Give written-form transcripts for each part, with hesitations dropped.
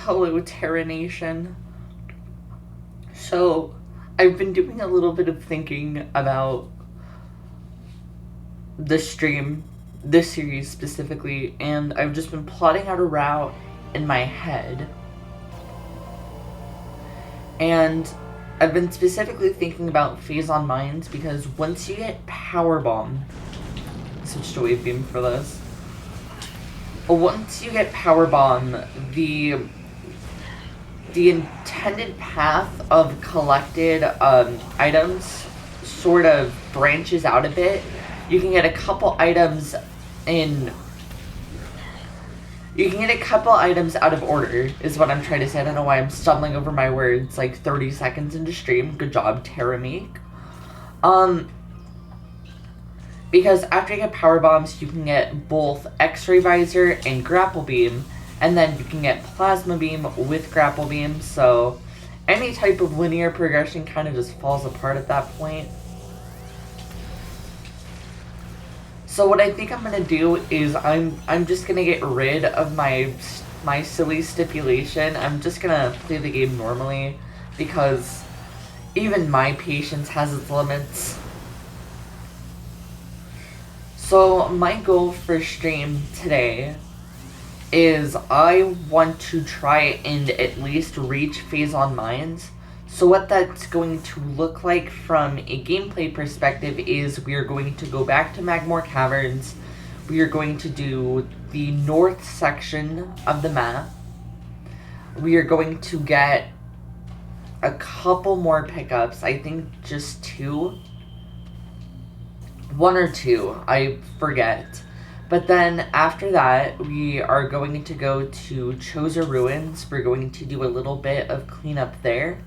Hello, Terra Nation. So, I've been doing a little bit of thinking about the stream, this series specifically, and I've just been plotting out a route in my head. And I've been specifically thinking about Phase on Mines because once you get Power Bomb, switch to Wave Beam for this. Once you get Power Bomb, the intended path of collected items sort of branches out a bit. You can get a couple items out of order, is what I'm trying to say. I don't know why I'm stumbling over my words like 30 seconds into stream. Good job, Terrameek. Because after you get power bombs, you can get both X-ray visor and grapple beam, and then you can get plasma beam with grapple beam, so any type of linear progression kind of just falls apart at that point. So what I think I'm gonna do is I'm just gonna get rid of my silly stipulation. I'm just gonna play the game normally because even my patience has its limits. So my goal for stream today is I want to try and at least reach Phase on Mines. So what that's going to look like from a gameplay perspective is we are going to go back to Magmoor Caverns. We are going to do the north section of the map. We are going to get a couple more pickups. I think just 2. 1 or 2, I forget. But then after that, we are going to go to Choza Ruins. We're going to do a little bit of cleanup there.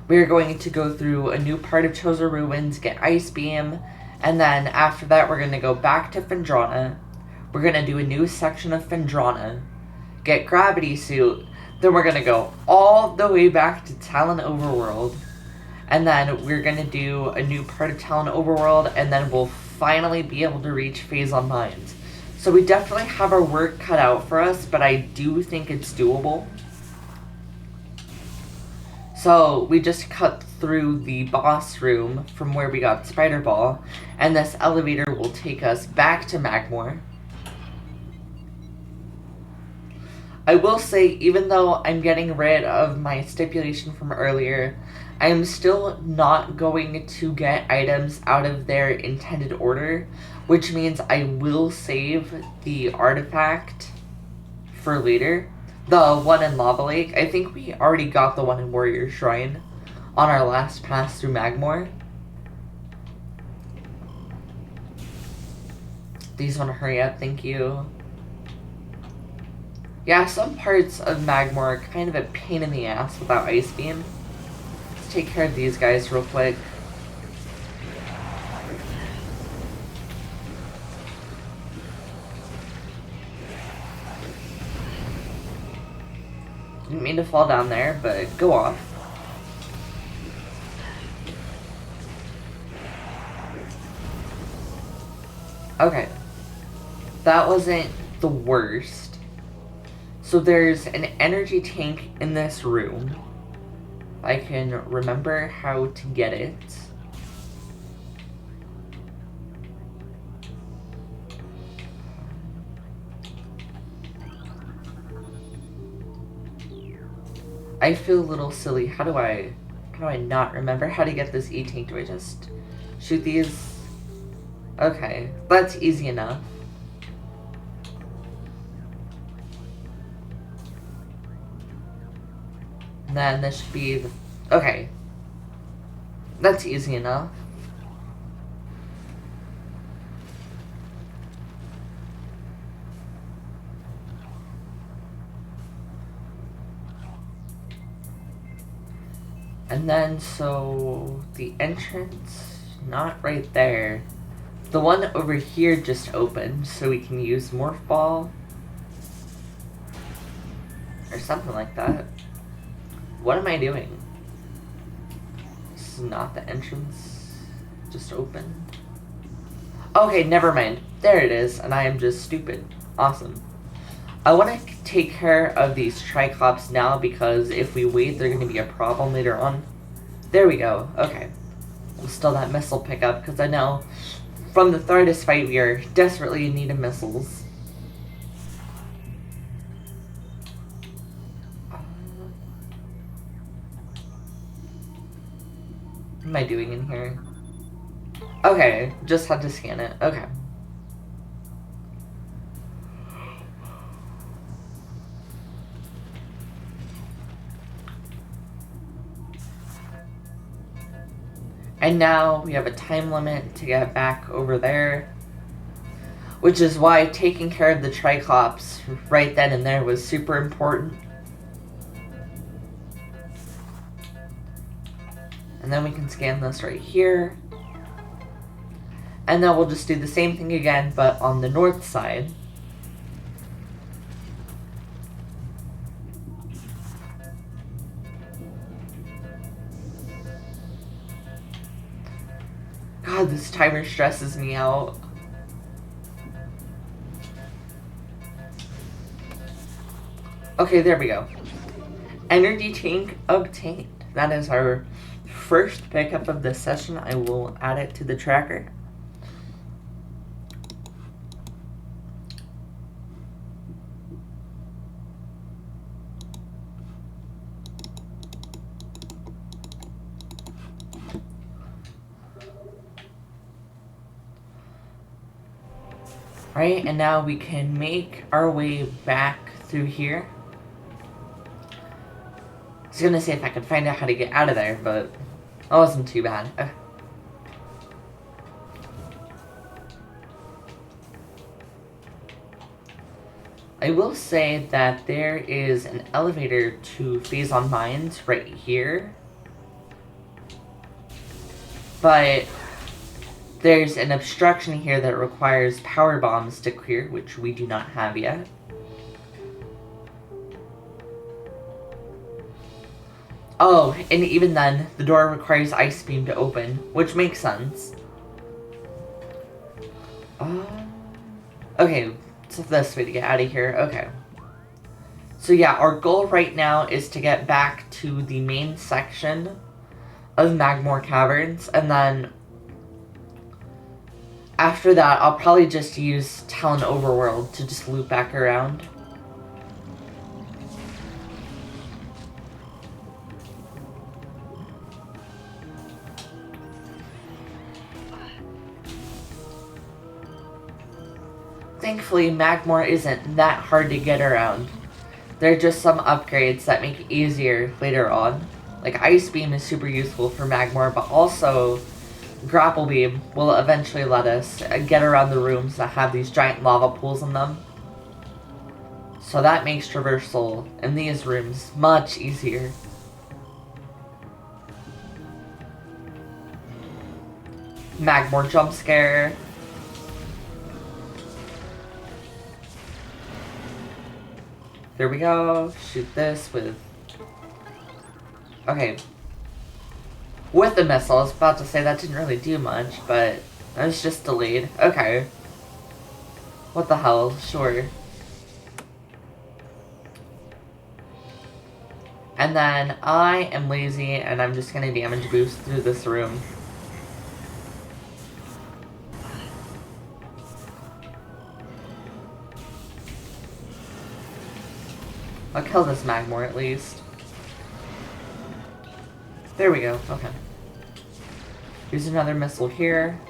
We are going to go through a new part of Choza Ruins, get Ice Beam, and then after that we're going to go back to Phendrana. We're going to do a new section of Phendrana, get Gravity Suit, then we're going to go all the way back to Talon Overworld, and then we're going to do a new part of Talon Overworld, and then we'll finally be able to reach Phase on Mines. So we definitely have our work cut out for us, but I do think it's doable. So we just cut through the boss room from where we got Spider Ball, and this elevator will take us back to Magmoor. I will say, even though I'm getting rid of my stipulation from earlier, I am still not going to get items out of their intended order, which means I will save the artifact for later. The one in Lava Lake, I think we already got the one in Warrior Shrine on our last pass through Magmoor. These want to hurry up, thank you. Yeah, some parts of Magmoor are kind of a pain in the ass without Ice Beam. Let's take care of these guys real quick. Didn't mean to fall down there, but go off. Okay. That wasn't the worst. So there's an energy tank in this room. I can remember how to get it. I feel a little silly. How do I not remember how to get this E-tank? Do I just shoot these? Okay, that's easy enough. And then this should be the... Okay. That's easy enough. And then, so, the entrance, not right there. The one over here just opened, so we can use Morph Ball. Or something like that. What am I doing? This is not the entrance. Just opened. Okay, never mind. There it is, and I am just stupid. Awesome. I want to take care of these Triclops now, because if we wait, they're going to be a problem later on. There we go. Okay. We'll still that missile pickup, because I know from the Thardus fight we are desperately in need of missiles. What am I doing in here? Okay, just had to scan it. Okay. And now we have a time limit to get back over there, which is why taking care of the Triclops right then and there was super important. And then we can scan this right here. And then we'll just do the same thing again, but on the north side. God, this timer stresses me out. Okay, there we go. Energy tank obtained. That is our first pickup of this session. I will add it to the tracker. Right, and now we can make our way back through here. I was gonna say if I could find out how to get out of there, but that wasn't too bad. I will say that there is an elevator to Phazon Mines right here. But there's an obstruction here that requires power bombs to clear, which we do not have yet. Oh, and even then, the door requires Ice Beam to open, which makes sense. Okay, so this way to get out of here. Okay. So yeah, our goal right now is to get back to the main section of Magmore Caverns, and then after that, I'll probably just use Talon Overworld to just loop back around. Thankfully, Magmore isn't that hard to get around. There are just some upgrades that make it easier later on. Like Ice Beam is super useful for Magmore, but also Grapple Beam will eventually let us get around the rooms that have these giant lava pools in them. So that makes traversal in these rooms much easier. Magmore jump scare. There we go. Shoot this with... Okay. With the missile, I was about to say that didn't really do much, but it was just delayed. Okay. What the hell? Sure. And then I am lazy, and I'm just gonna damage boost through this room. I'll kill this Magmore at least. There we go, okay. Here's another missile here.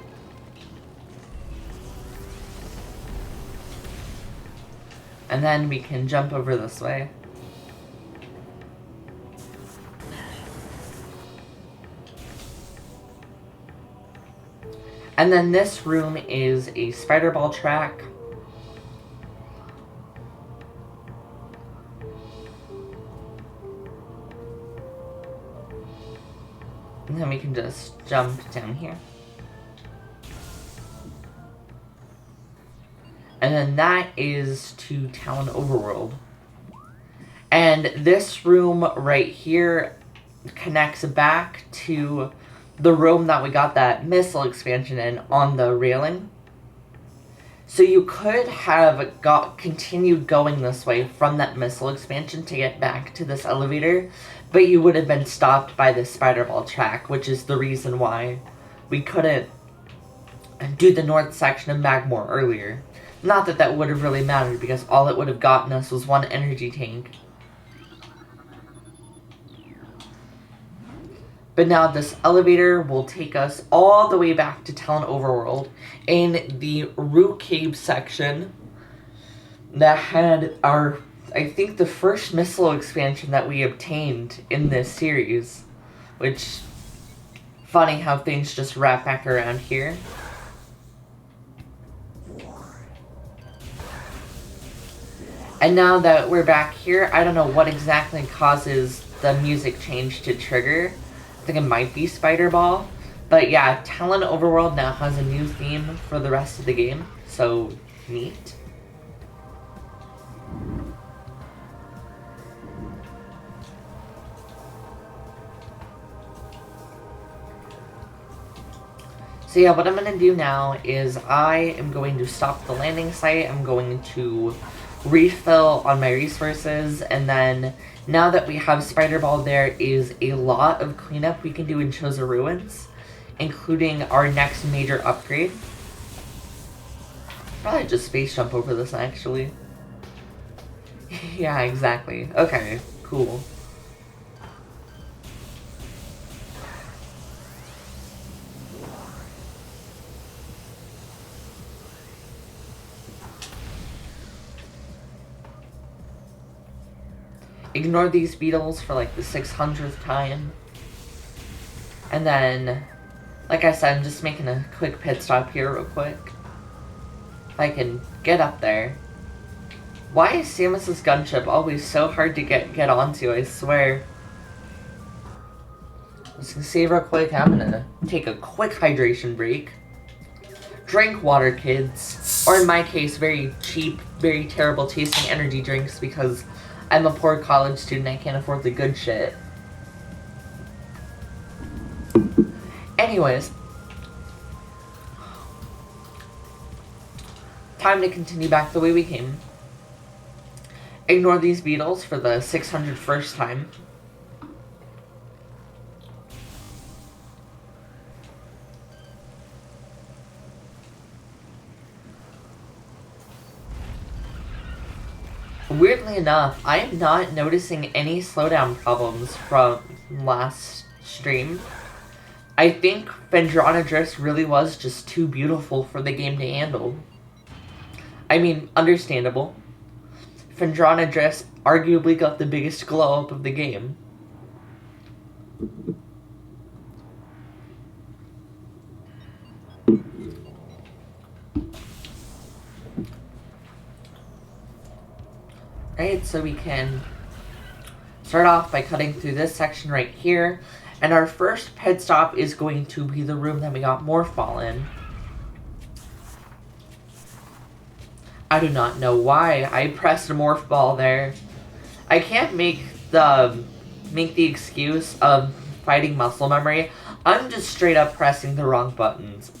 And then we can jump over this way. And then this room is a spider ball track. And then we can just jump down here. And then that is to Talon Overworld. And this room right here connects back to the room that we got that missile expansion in on the railing. So you could have continued going this way from that missile expansion to get back to this elevator, but you would have been stopped by the spider ball track, which is the reason why we couldn't do the north section of Magmore earlier. Not that that would have really mattered, because all it would have gotten us was one energy tank. But now this elevator will take us all the way back to Town Overworld in the Root Cave section that had our, I think, the first missile expansion that we obtained in this series. Which, funny how things just wrap back around here. And now that we're back here, I don't know what exactly causes the music change to trigger. I think it might be Spider Ball. But yeah, Talon Overworld now has a new theme for the rest of the game. So, neat. So yeah, what I'm going to do now is I am going to stop the landing site. I'm going to refill on my resources, and then now that we have Spider Ball, there is a lot of cleanup we can do in Choza Ruins, including our next major upgrade. Probably just space jump over this, actually. Yeah, exactly. Okay, cool. Ignore these beetles for like the 600th time. And then, like I said, I'm just making a quick pit stop here real quick. If I can get up there. Why is Samus's gunship always so hard to get onto, I swear. Just gonna save real quick. I'm gonna take a quick hydration break. Drink water, kids. Or in my case, very cheap, very terrible tasting energy drinks, because I'm a poor college student, I can't afford the good shit. Anyways. Time to continue back the way we came. Ignore these beetles for the 601st time. Weirdly enough, I am not noticing any slowdown problems from last stream. I think Phendrana really was just too beautiful for the game to handle. I mean, understandable. Phendrana arguably got the biggest glow up of the game. Right, so we can start off by cutting through this section right here. And our first pit stop is going to be the room that we got Morphball in. I do not know why I pressed a Morphball there. I can't make the excuse of fighting muscle memory. I'm just straight up pressing the wrong buttons.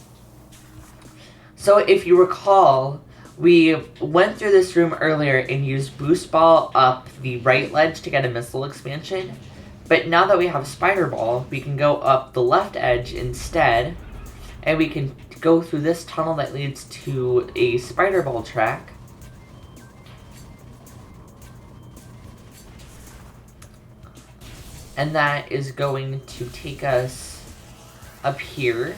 So if you recall, we went through this room earlier and used Boost Ball up the right ledge to get a missile expansion. But now that we have Spider Ball, we can go up the left edge instead. And we can go through this tunnel that leads to a Spider Ball track. And that is going to take us up here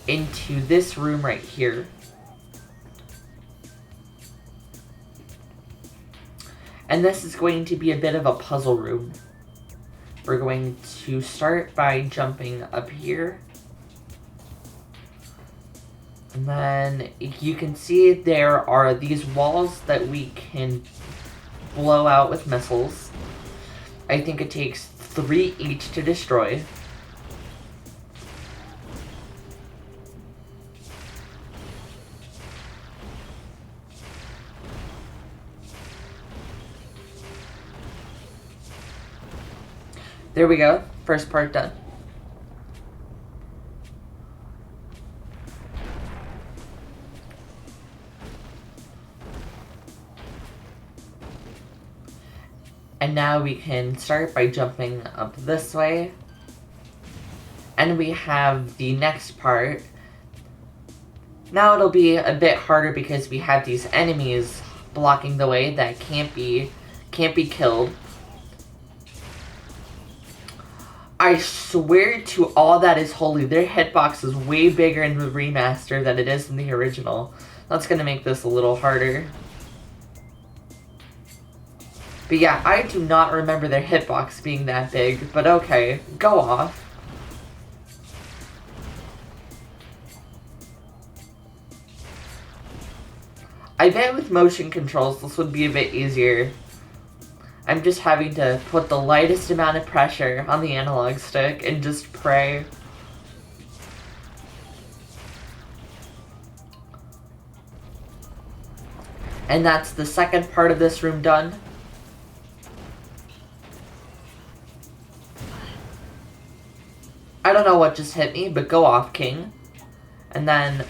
into this room right here. And this is going to be a bit of a puzzle room. We're going to start by jumping up here. And then you can see there are these walls that we can blow out with missiles. I think it takes 3 each to destroy. There we go. First part done. And now we can start by jumping up this way. And we have the next part. Now it'll be a bit harder because we have these enemies blocking the way that can't be killed. I swear to all that is holy, their hitbox is way bigger in the remaster than it is in the original. That's gonna make this a little harder. But yeah, I do not remember their hitbox being that big, but okay, go off. I bet with motion controls this would be a bit easier. I'm just having to put the lightest amount of pressure on the analog stick and just pray. And that's the second part of this room done. I don't know what just hit me, but go off, King. And then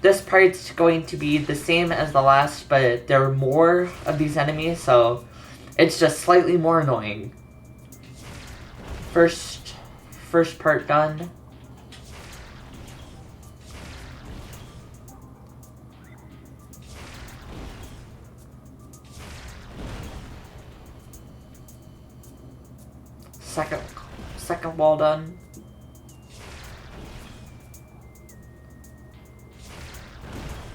this part's going to be the same as the last, but there are more of these enemies, so it's just slightly more annoying. First part done. Second wall done.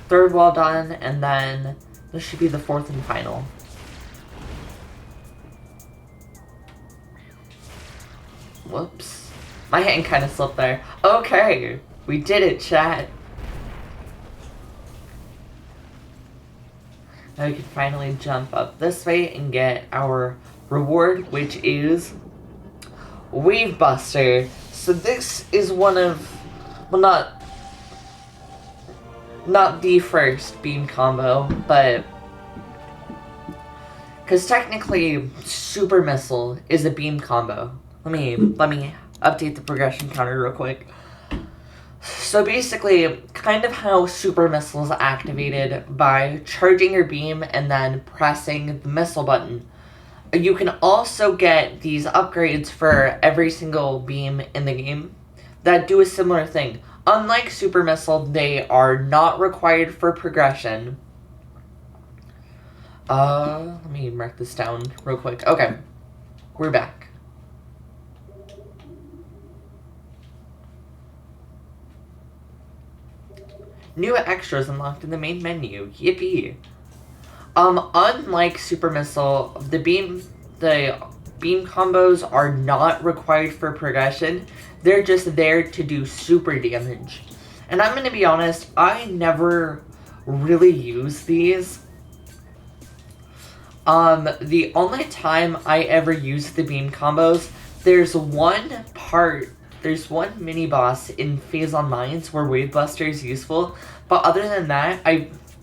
Third wall done, and then this should be the fourth and final. Whoops. My hand kind of slipped there. Okay, we did it, chat. Now we can finally jump up this way and get our reward, which is Wave Buster. So this is one of, well, not the first beam combo, but because technically Super Missile is a beam combo. Let me update the progression counter real quick. So basically, kind of how Super Missile is activated by charging your beam and then pressing the missile button. You can also get these upgrades for every single beam in the game that do a similar thing. Unlike Super Missile, they are not required for progression. Let me mark this down real quick. Okay, we're back. New extras unlocked in the main menu. Yippee! Unlike Super Missile, the beam combos are not required for progression. They're just there to do super damage. And I'm gonna be honest, I never really use these. The only time I ever use the beam combos, there's one mini boss in Phase on Mines where Wave Buster is useful, but other than that,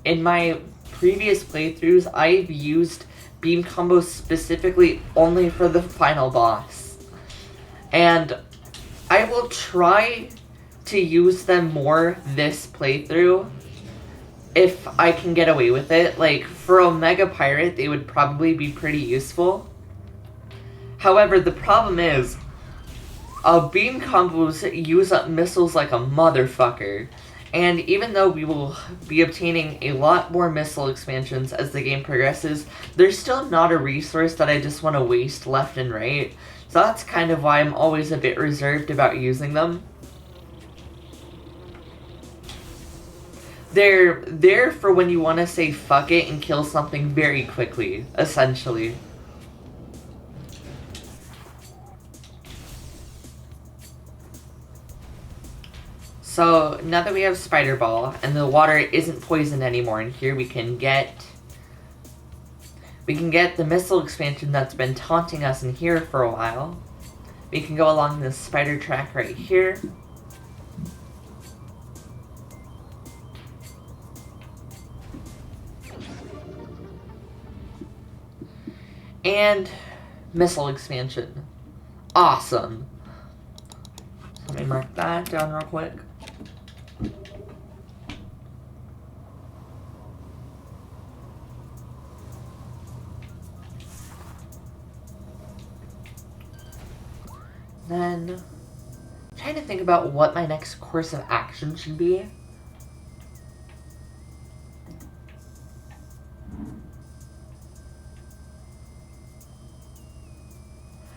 in my previous playthroughs, I've used beam combos specifically only for the final boss. And I will try to use them more this playthrough if I can get away with it. Like, for Omega Pirate, they would probably be pretty useful. However, the problem is, beam combos use up missiles like a motherfucker. And even though we will be obtaining a lot more missile expansions as the game progresses, there's still not a resource that I just want to waste left and right. So that's kind of why I'm always a bit reserved about using them. They're there for when you want to say fuck it and kill something very quickly, essentially. So, now that we have Spider Ball, and the water isn't poisoned anymore, and here we can get the missile expansion that's been taunting us in here for a while. We can go along this spider track right here. And missile expansion. Awesome. Let me mark that down real quick. then, I'm trying to think about what my next course of action should be.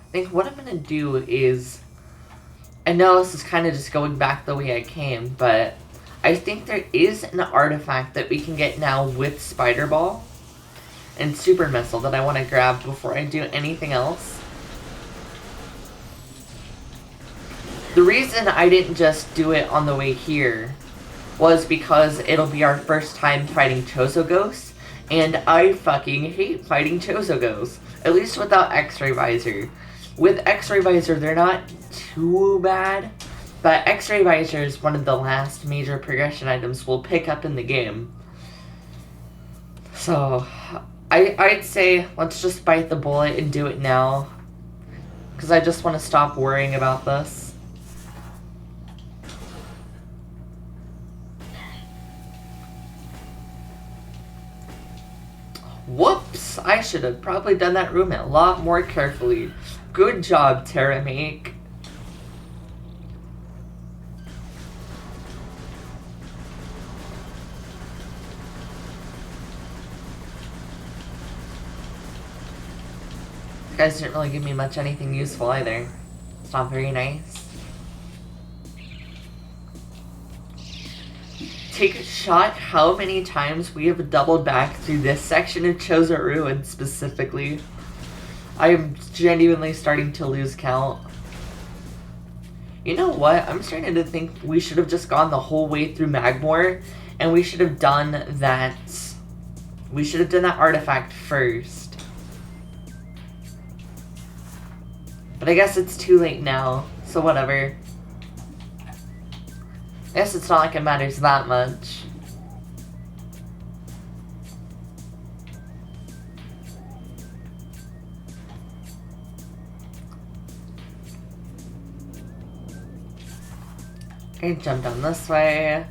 I think what I'm gonna do is, I know this is kind of just going back the way I came, but I think there is an artifact that we can get now with Spider Ball and Super Missile that I want to grab before I do anything else. The reason I didn't just do it on the way here was because it'll be our first time fighting Chozo Ghosts, and I fucking hate fighting Chozo Ghosts, at least without X-Ray Visor. With X-Ray Visor, they're not too bad, but X-Ray Visor is one of the last major progression items we'll pick up in the game. So, I'd say let's just bite the bullet and do it now, because I just want to stop worrying about this. Whoops! I should have probably done that room a lot more carefully. Good job, Terra Make. You guys didn't really give me much anything useful either. It's not very nice. Take a shot how many times we have doubled back through this section of Chozo Ruin specifically. I am genuinely starting to lose count. You know what? I'm starting to think we should have just gone the whole way through Magmore, and we should have done that. We should have done that artifact first. But I guess it's too late now, so whatever. I guess it's not like it matters that much. Okay, jump down this way.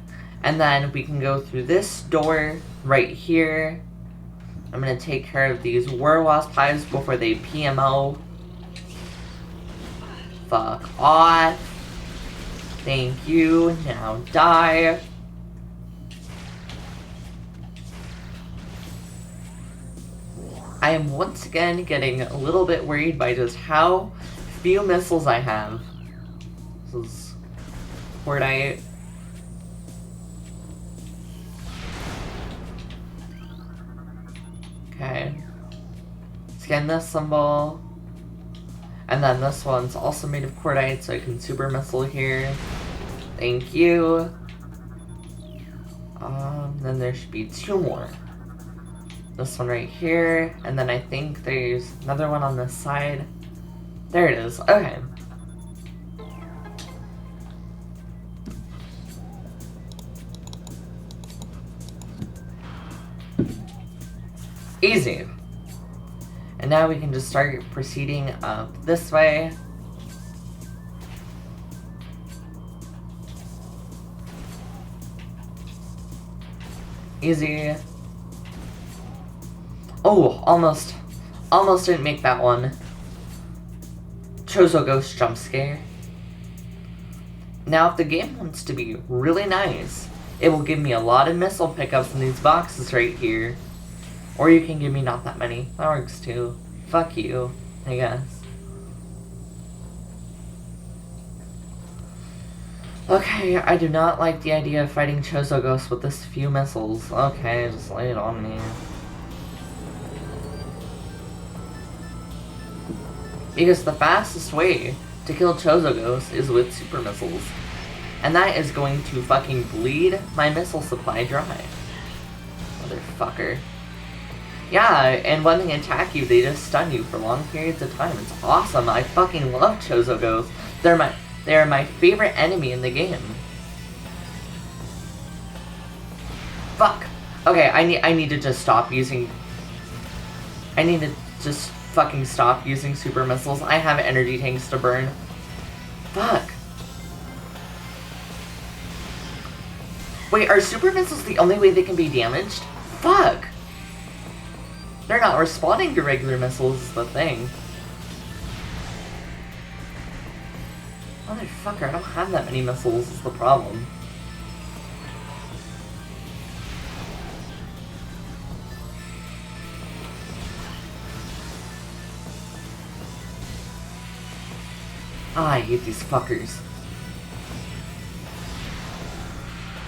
And then we can go through this door right here. I'm gonna take care of these Werewasp hives before they PMO. Fuck off. Thank you. Now die. I am once again getting a little bit worried by just how few missiles I have. This is Cordite. Okay. Scan this symbol. And then this one's also made of Cordite, so I can Super Missile here. Thank you. Then there should be two more. This one right here, and then I think there's another one on this side. There it is. Okay. Easy. And now we can just start proceeding up this way. Easy. Oh, almost didn't make that one. Chozo Ghost jump scare. Now if the game wants to be really nice, it will give me a lot of missile pickups in these boxes right here. Or you can give me not that many. That works too. Fuck you, I guess. Okay, I do not like the idea of fighting Chozo Ghosts with this few missiles. Okay, just lay it on me. Because the fastest way to kill Chozo Ghosts is with super missiles. And that is going to fucking bleed my missile supply dry. Motherfucker. Yeah, and when they attack you, they just stun you for long periods of time. It's awesome. I fucking love Chozo Ghosts. They're my favorite enemy in the game. Fuck. Okay, I need to just stop using... I need to just fucking stop using super missiles. I have energy tanks to burn. Fuck. Wait, are super missiles the only way they can be damaged? Fuck. They're not responding to regular missiles is the thing. Motherfucker, I don't have that many missiles is the problem. I hate these fuckers.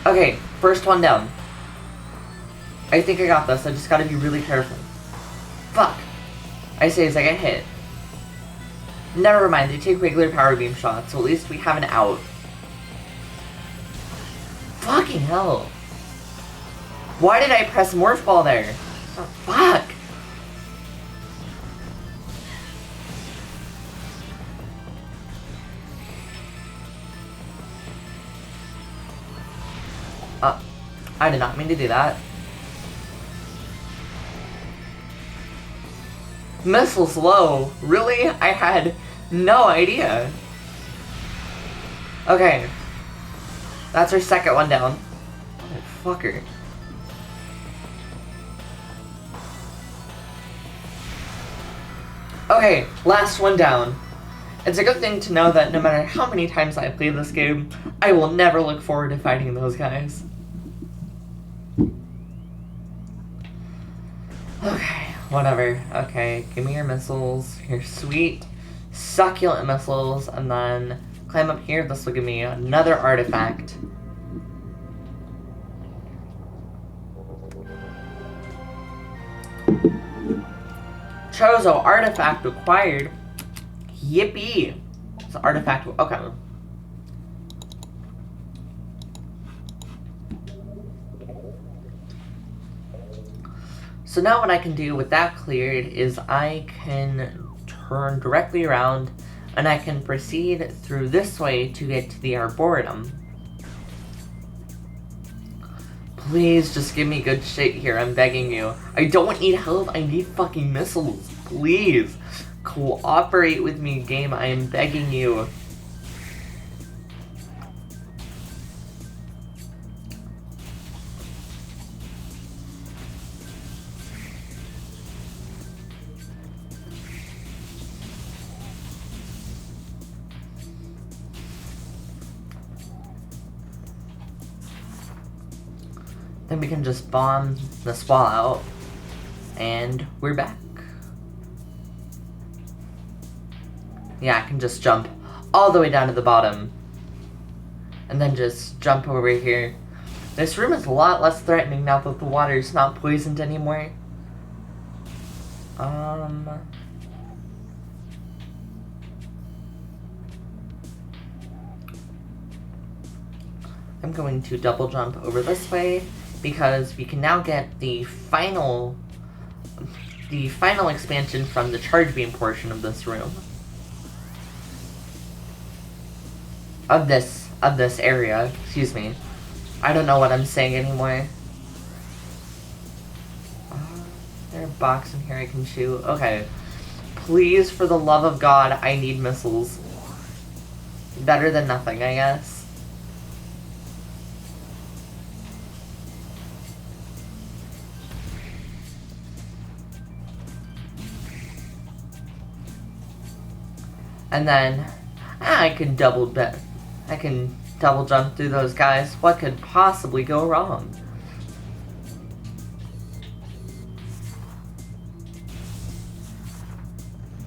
Okay, first one down. I think I got this, I just gotta be really careful. Fuck! I say as I get hit. Never mind, they take regular power beam shots, so at least we have an out. Fucking hell! Why did I press Morph Ball there? Oh, fuck! I did not mean to do that. Missiles low? Really? I had no idea. Okay. That's our second one down. Motherfucker. Okay, last one down. It's a good thing to know that no matter how many times I play this game, I will never look forward to fighting those guys. Okay, whatever. Okay, give me your missiles, your sweet, succulent missiles, and then climb up here. This will give me another artifact. Chozo, artifact acquired. Yippee! It's an artifact. Okay. So now what I can do with that cleared is I can turn directly around and I can proceed through this way to get to the Arboretum. Please just give me good shit here, I'm begging you. I don't need help, I need fucking missiles. Please, cooperate with me, game, I am begging you. Then we can just bomb the Squall out, and we're back. Yeah, I can just jump all the way down to the bottom, and then just jump over here. This room is a lot less threatening now that the water is not poisoned anymore. I'm going to double jump over this way, because we can now get the final expansion from the charge beam portion of this room. Of this area, excuse me. I don't know what I'm saying anymore. There's a box in here I can shoot. Okay. Please, for the love of God, I need missiles. Better than nothing, I guess. And then I can double jump through those guys. What could possibly go wrong?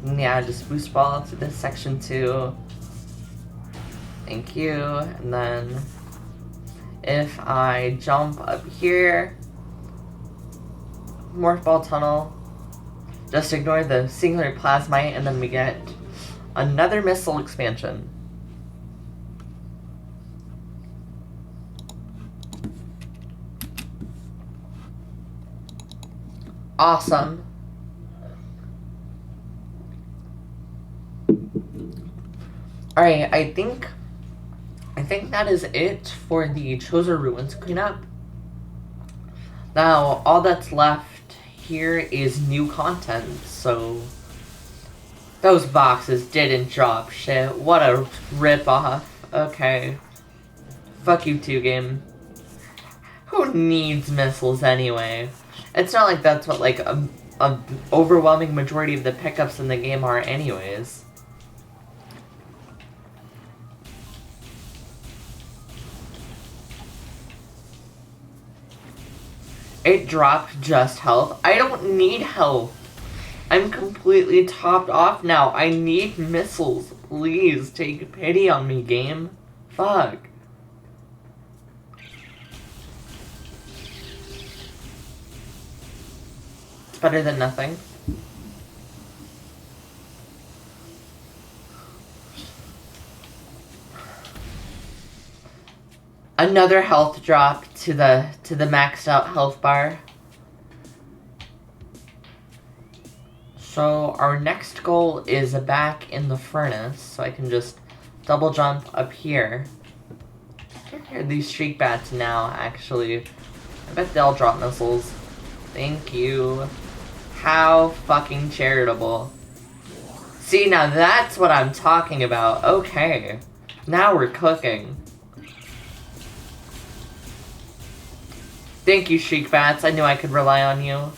And yeah, just boost ball to this section too. Thank you. And then if I jump up here, Morph Ball Tunnel, just ignore the singular plasmite, and then we get another missile expansion. Awesome. Alright, I think that is it for the Chozo Ruins cleanup. Now, all that's left here is new content, so those boxes didn't drop shit. What a ripoff. Okay. Fuck you too, game. Who needs missiles anyway? It's not like that's what, like, a overwhelming majority of the pickups in the game are anyways. It dropped just health. I don't need health. I'm completely topped off now. I need missiles. Please take pity on me, game. Fuck. It's better than nothing. Another health drop to the maxed out health bar. So our next goal is back in the furnace, so I can just double jump up here. Here are these streak bats now, actually. I bet they'll drop missiles. Thank you. How fucking charitable. See, now that's what I'm talking about. Okay. Now we're cooking. Thank you, Shriek Bats. I knew I could rely on you.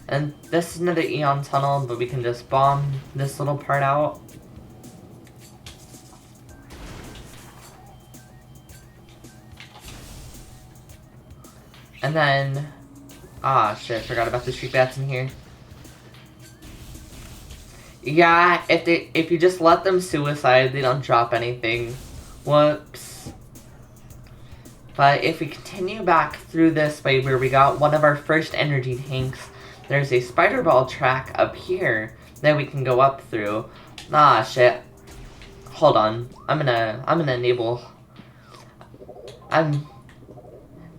And this is another Eon tunnel, but we can just bomb this little part out. And then... ah, shit, forgot about the Shriek Bats in here. Yeah, if you just let them suicide, they don't drop anything. Whoops. But if we continue back through this way where we got one of our first energy tanks, there's a spider ball track up here that we can go up through. Ah, shit. Hold on. I'm gonna enable...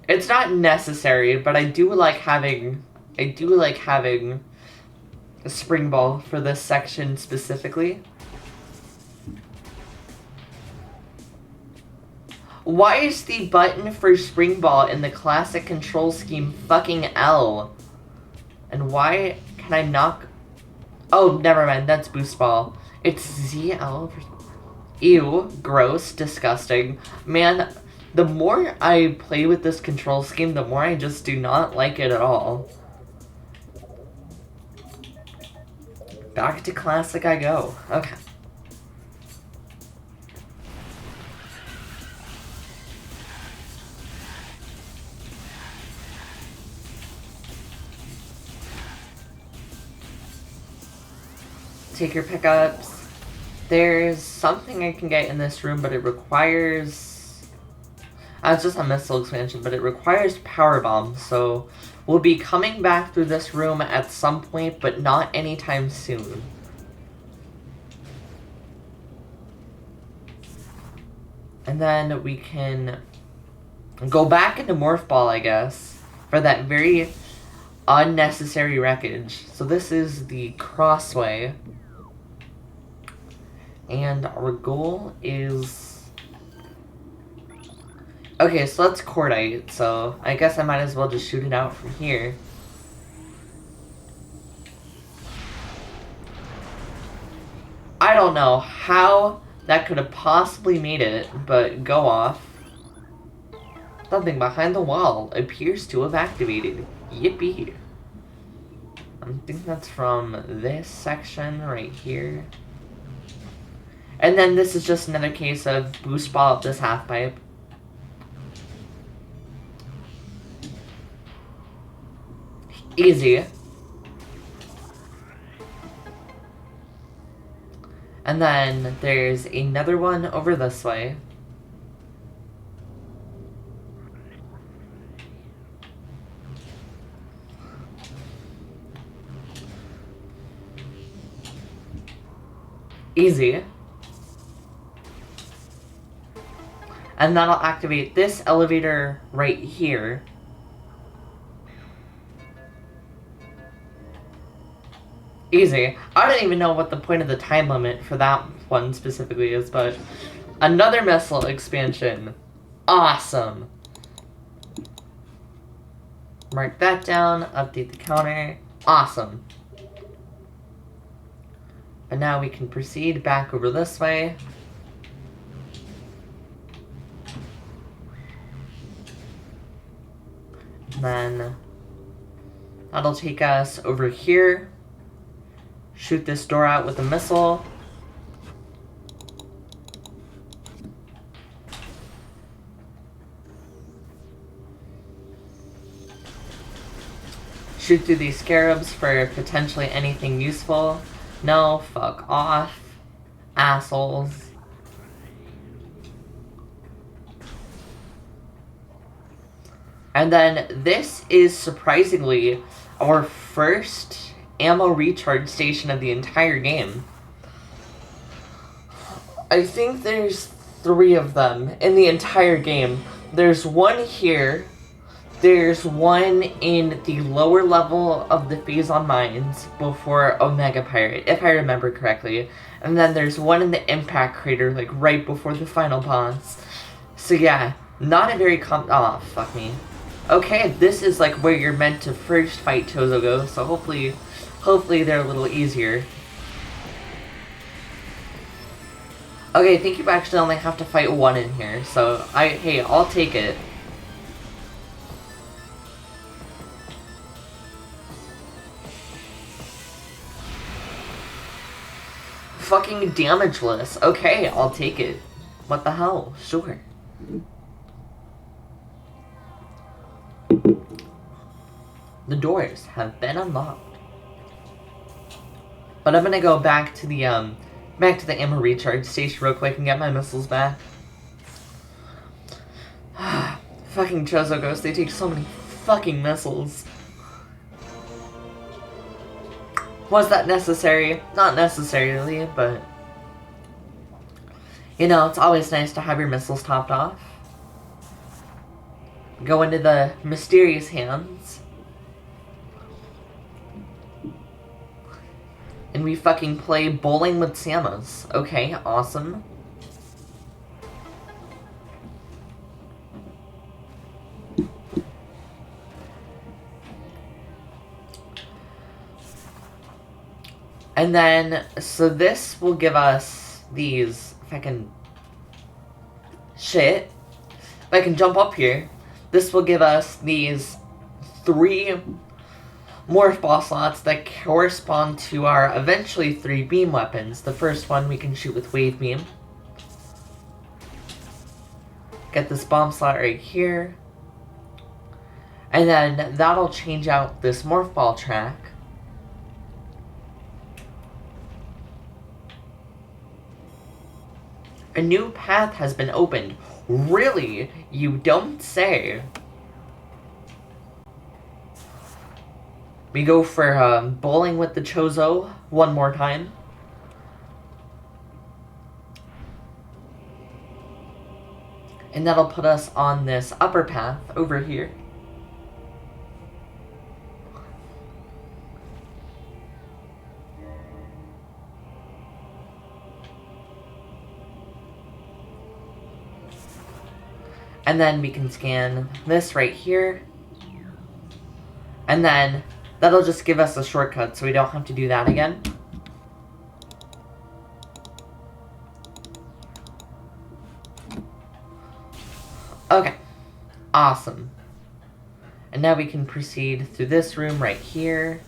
It's not necessary, but I do like having a spring ball for this section specifically. Why is the button for spring ball in the classic control scheme fucking L? And why can I knock... oh, never mind, that's boost ball. It's ZL. Ew, gross, disgusting. Man, the more I play with this control scheme, the more I just do not like it at all. Back to classic I go. Okay. Take your pickups. There's something I can get in this room, but it requires... it's just a missile expansion, but it requires power bombs, so we'll be coming back through this room at some point, but not anytime soon. And then we can go back into Morph Ball, I guess, for that very unnecessary wreckage. So this is the crossway. And our goal is... okay, so that's Cordite, so I guess I might as well just shoot it out from here. I don't know how that could have possibly made it, but go off. Something behind the wall appears to have activated. Yippee. I think that's from this section right here. And then this is just another case of boost ball up this half pipe. Easy. And then there's another one over this way. Easy. And that'll activate this elevator right here. Easy. I don't even know what the point of the time limit for that one specifically is, but another missile expansion. Awesome. Mark that down, update the counter. Awesome. And now we can proceed back over this way. And then that'll take us over here. Shoot this door out with a missile. shoot through these scarabs for potentially anything useful. No, fuck off. Assholes. And then this is surprisingly our first ammo recharge station of the entire game. I think there's 3 of them in the entire game. There's one here. There's one in the lower level of the Phazon Mines before Omega Pirate, if I remember correctly. And then there's one in the Impact Crater, like right before the final boss. So yeah, not a very oh, fuck me. Okay, this is like where you're meant to first fight Chozogo, so hopefully they're a little easier. Okay, I think you actually only have to fight 1 in here, so hey, I'll take it. Fucking damageless. Okay, I'll take it. What the hell? Sure. The doors have been unlocked. But I'm gonna go back to the ammo recharge station real quick and get my missiles back. Fucking Chozogos, they take so many fucking missiles. Was that necessary? Not necessarily, but you know, it's always nice to have your missiles topped off. Go into the mysterious hands. And we fucking play bowling with Samus. Okay, awesome. And then, so this will give us these, if I can, shit, if I can jump up here, this will give us these 3 morph ball slots that correspond to our eventually 3 beam weapons. The first one we can shoot with wave beam. Get this bomb slot right here. And then that'll change out this morph ball track. A new path has been opened. Really? You don't say. We go for bowling with the Chozo one more time. And that'll put us on this upper path over here. And then we can scan this right here. And then that'll just give us a shortcut so we don't have to do that again. Okay. Awesome. And now we can proceed through this room right here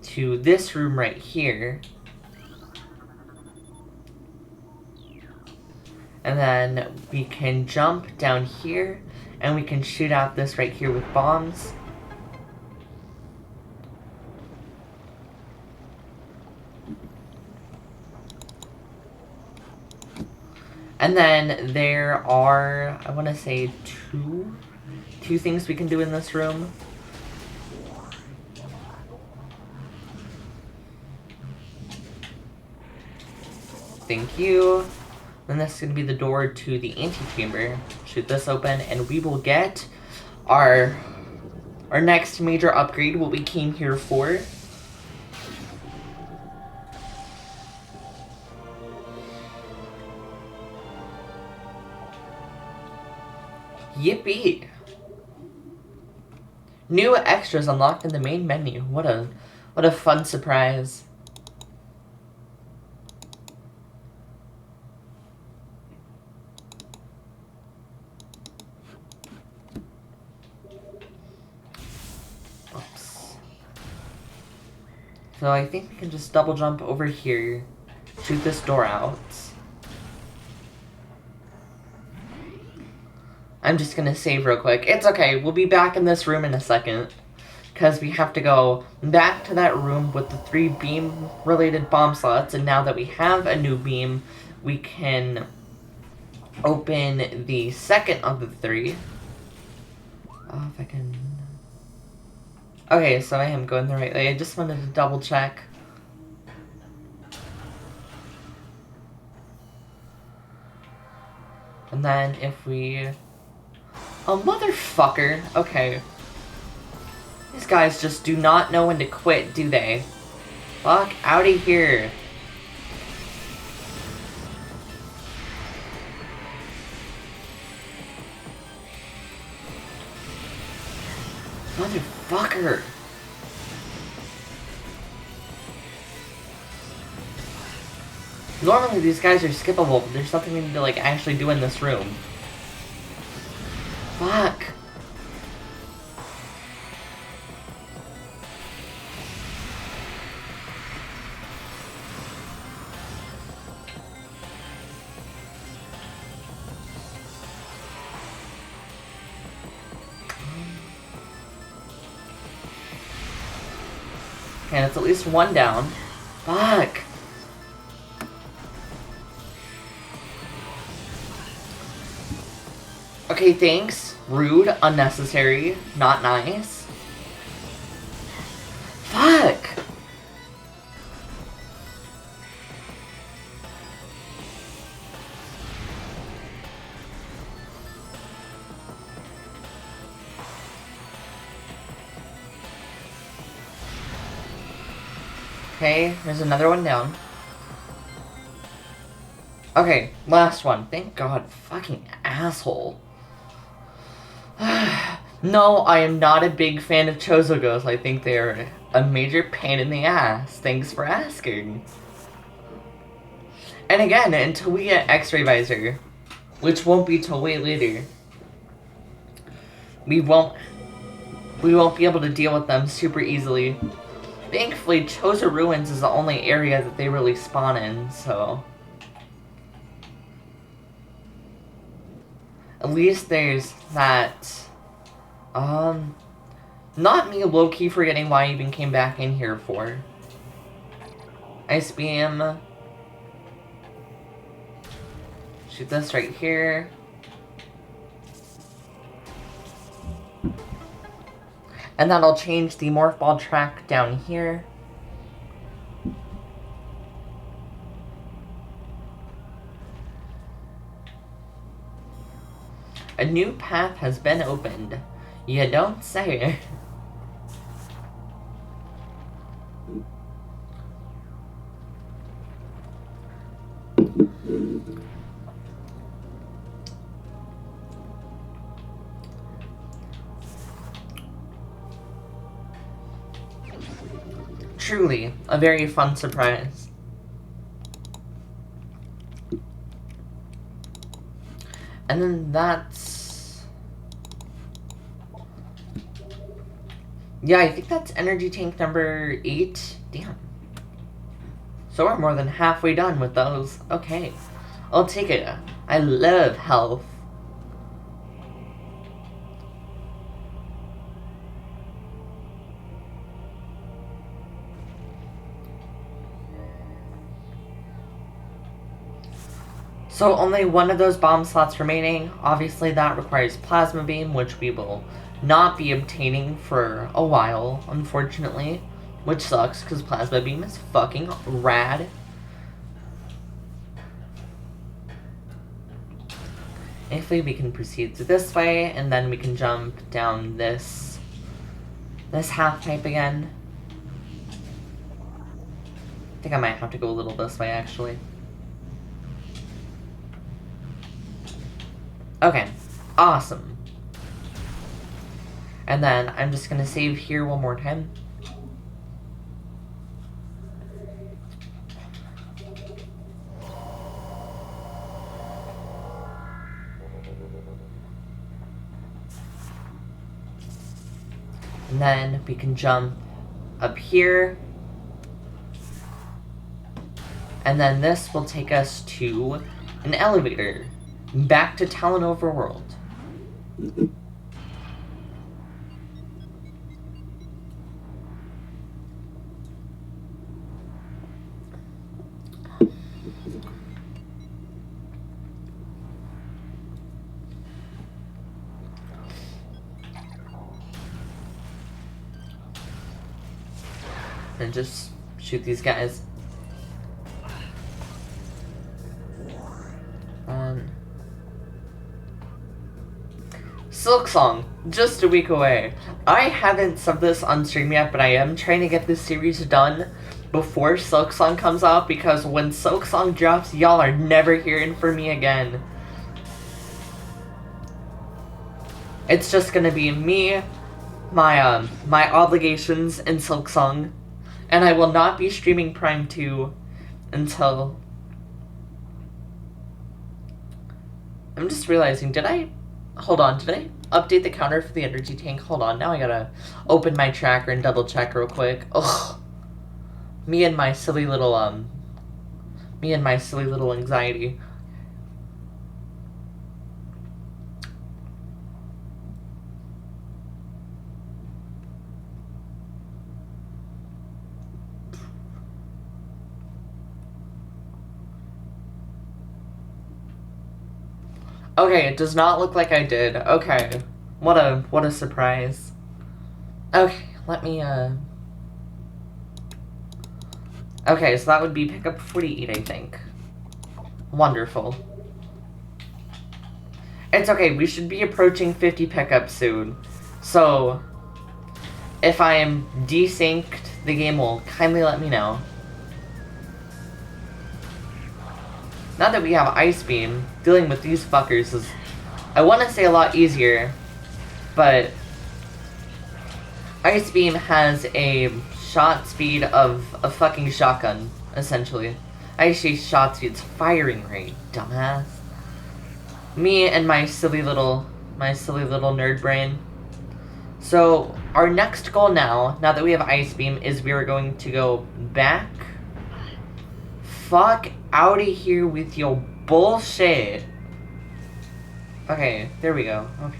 to this room right here. And then we can jump down here, and we can shoot out this right here with bombs. And then there are, I want to say, two things we can do in this room. Thank you. Then this is going to be the door to the antechamber. Shoot this open, and we will get our next major upgrade, what we came here for. Yippee! New extras unlocked in the main menu. What a fun surprise. So I think we can just double jump over here, shoot this door out. I'm just gonna save real quick. It's okay, we'll be back in this room in a second. because we have to go back to that room with the 3 beam-related bomb slots, and now that we have a new beam, we can open the second of the 3. Oh, if I can... Okay, so I am going the right way. I just wanted to double check. And then if we... Oh, motherfucker! Okay. These guys just do not know when to quit, do they? Fuck out of here. Motherfucker. Normally these guys are skippable, but there's something we need to, like, actually do in this room. Fuck. And it's at least 1 down. Fuck. Okay, thanks. Rude, unnecessary, not nice. Fuck! Okay, there's another one down. Okay, last one. Thank God, fucking asshole. No, I am not a big fan of Chozogos. I think they're a major pain in the ass. Thanks for asking. And again, until we get X-Ray Visor, which won't be till way later, we won't be able to deal with them super easily. Thankfully, Chozo Ruins is the only area that they really spawn in, so... At least there's that... Not me low-key forgetting why I even came back in here for. Ice Beam. Shoot this right here. And then I'll change the Morph Ball track down here. A new path has been opened. You don't say. Truly, a very fun surprise. And then that's... Yeah, I think that's energy tank number 8. Damn. So we're more than halfway done with those. Okay. I'll take it. I love health. So only one of those bomb slots remaining. Obviously that requires Plasma Beam, which we will not be obtaining for a while, unfortunately. Which sucks, because Plasma Beam is fucking rad. Hopefully we can proceed through this way, and then we can jump down this half pipe again. I think I might have to go a little this way, actually. Okay, awesome. And then I'm just gonna save here one more time. And then we can jump up here. And then this will take us to an elevator. Back to Talon Overworld. and just shoot these guys. Silk Song, just a week away. I haven't said this on stream yet, but I am trying to get this series done before Silk Song comes out, because when Silk Song drops, y'all are never hearing from me again. It's just gonna be me, my obligations, and Silk Song, and I will not be streaming Prime 2 until... I'm just realizing, hold on, did I update the counter for the energy tank? Hold on, now I gotta open my tracker and double check real quick. Ugh. Me and my silly little anxiety. Okay, it does not look like I did. Okay. What a surprise. Okay, let me, Okay, so that would be pickup 48, I think. Wonderful. It's okay, we should be approaching 50 pickups soon. So, if I am desynced, the game will kindly let me know. Now that we have Ice Beam, dealing with these fuckers is, I want to say, a lot easier, but Ice Beam has a shot speed of a fucking shotgun, essentially. I say shot speed's firing rate, dumbass. Me and my silly little nerd brain. So, our next goal now that we have Ice Beam, is we are going to go back. Fuck out of here with your bullshit. Okay, there we go. Okay.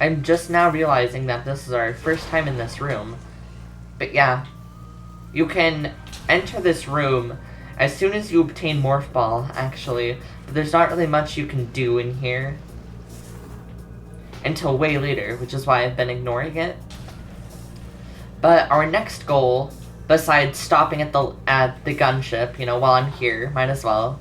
I'm just now realizing that this is our first time in this room. But yeah, you can enter this room as soon as you obtain Morph Ball, actually. But there's not really much you can do in here until way later, which is why I've been ignoring it. But our next goal, besides stopping at the gunship, you know, while I'm here, might as well,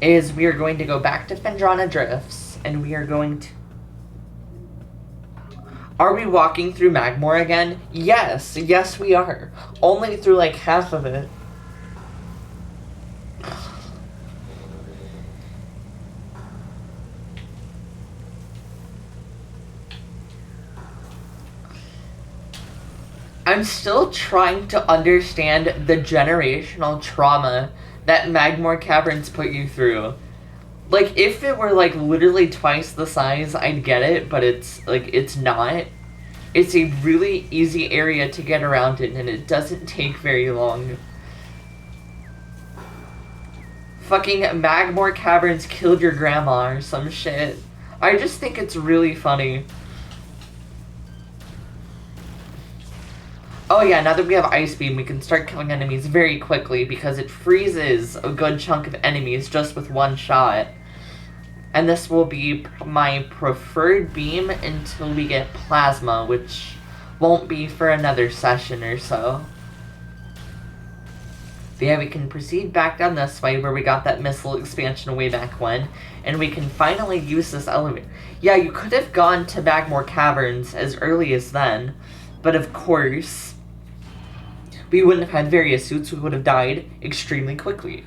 is we are going to go back to Phendrana Drifts, and we are going to... Are we walking through Magmore again? Yes, yes we are. Only through like half of it. I'm still trying to understand the generational trauma that Magmore Caverns put you through. Like, if it were, like, literally twice the size, I'd get it, but it's, like, it's not. It's a really easy area to get around in, and it doesn't take very long. Fucking Magmore Caverns killed your grandma or some shit. I just think it's really funny. Oh yeah, now that we have Ice Beam, we can start killing enemies very quickly because it freezes a good chunk of enemies just with one shot. And this will be my preferred beam until we get Plasma, which won't be for another session or so. But yeah, we can proceed back down this way where we got that missile expansion way back when, and we can finally use this elevator. Yeah, you could have gone to Magmore Caverns as early as then, but of course, we wouldn't have had various suits, we would have died extremely quickly.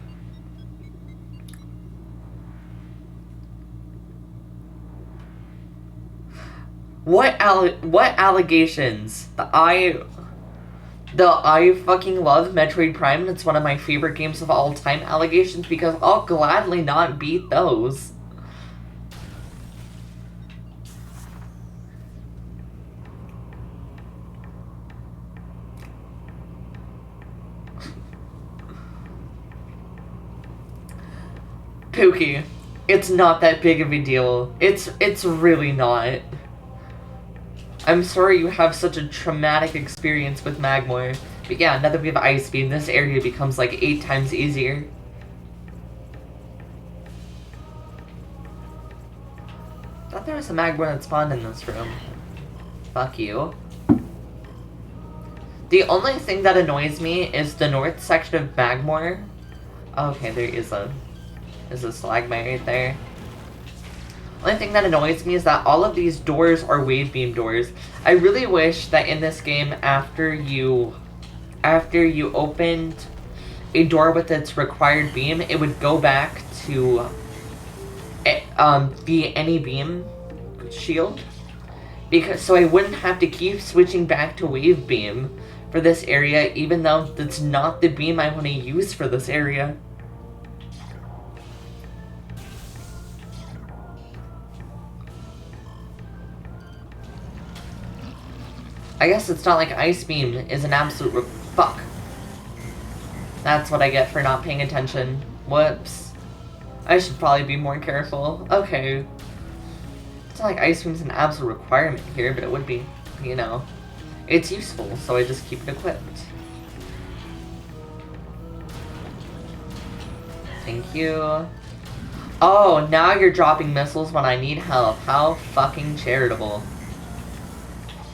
What allegations? I fucking love Metroid Prime, and it's one of my favorite games of all time allegations, because I'll gladly not beat those. Pookie, it's not that big of a deal. It's really not. I'm sorry you have such a traumatic experience with Magmore. But yeah, now that we have Ice Beam, this area becomes like 8 times easier. I thought there was a Magmar that spawned in this room. Fuck you. The only thing that annoys me is the north section of Magmar. Okay, there is a Slagmite right there. Only thing that annoys me is that all of these doors are wave beam doors. I really wish that in this game, after you opened a door with its required beam, it would go back to the any beam shield, because so I wouldn't have to keep switching back to wave beam for this area, even though that's not the beam I want to use for this area. I guess it's not like Ice Beam is an absolute fuck. That's what I get for not paying attention. Whoops. I should probably be more careful. Okay. It's not like Ice Beam's an absolute requirement here, but it would be, you know. It's useful, so I just keep it equipped. Thank you. Oh, now you're dropping missiles when I need help. How fucking charitable.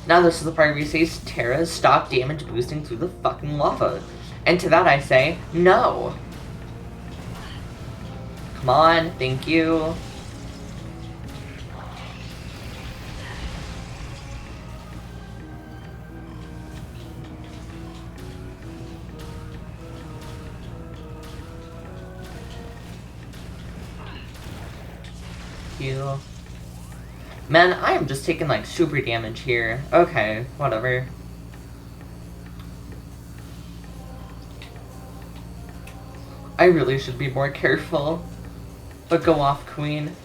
Now this is the part where you say, Terra, stop damage boosting through the fucking lava. And to that I say, no. Come on, thank you. You. Man, I am just taking like super damage here. Okay, whatever. I really should be more careful. But go off, Queen.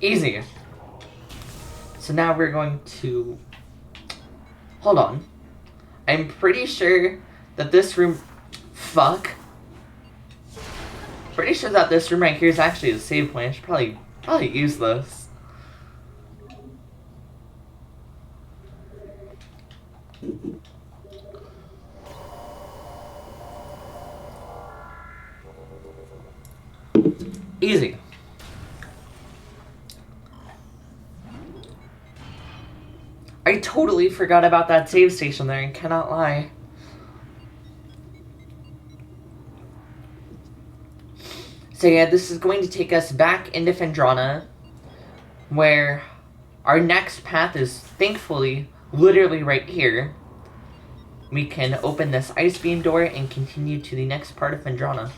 Easy. So now we're going to... Hold on. I'm pretty sure that this room... Fuck. Pretty sure that this room right here is actually a save point. I should probably use this. Easy. I totally forgot about that save station there, I cannot lie. So yeah, this is going to take us back into Phendrana, where our next path is, thankfully, literally right here. We can open this Ice Beam door and continue to the next part of Phendrana.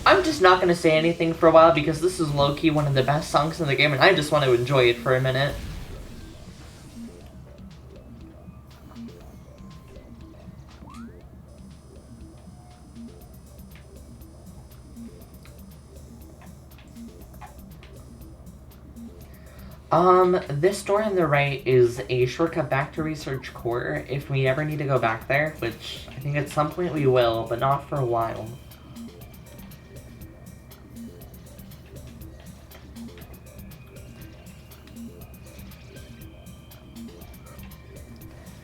I'm just not going to say anything for a while because this is low-key one of the best songs in the game and I just want to enjoy it for a minute. This door on the right is a shortcut back to Research Core if we ever need to go back there, which I think at some point we will, but not for a while.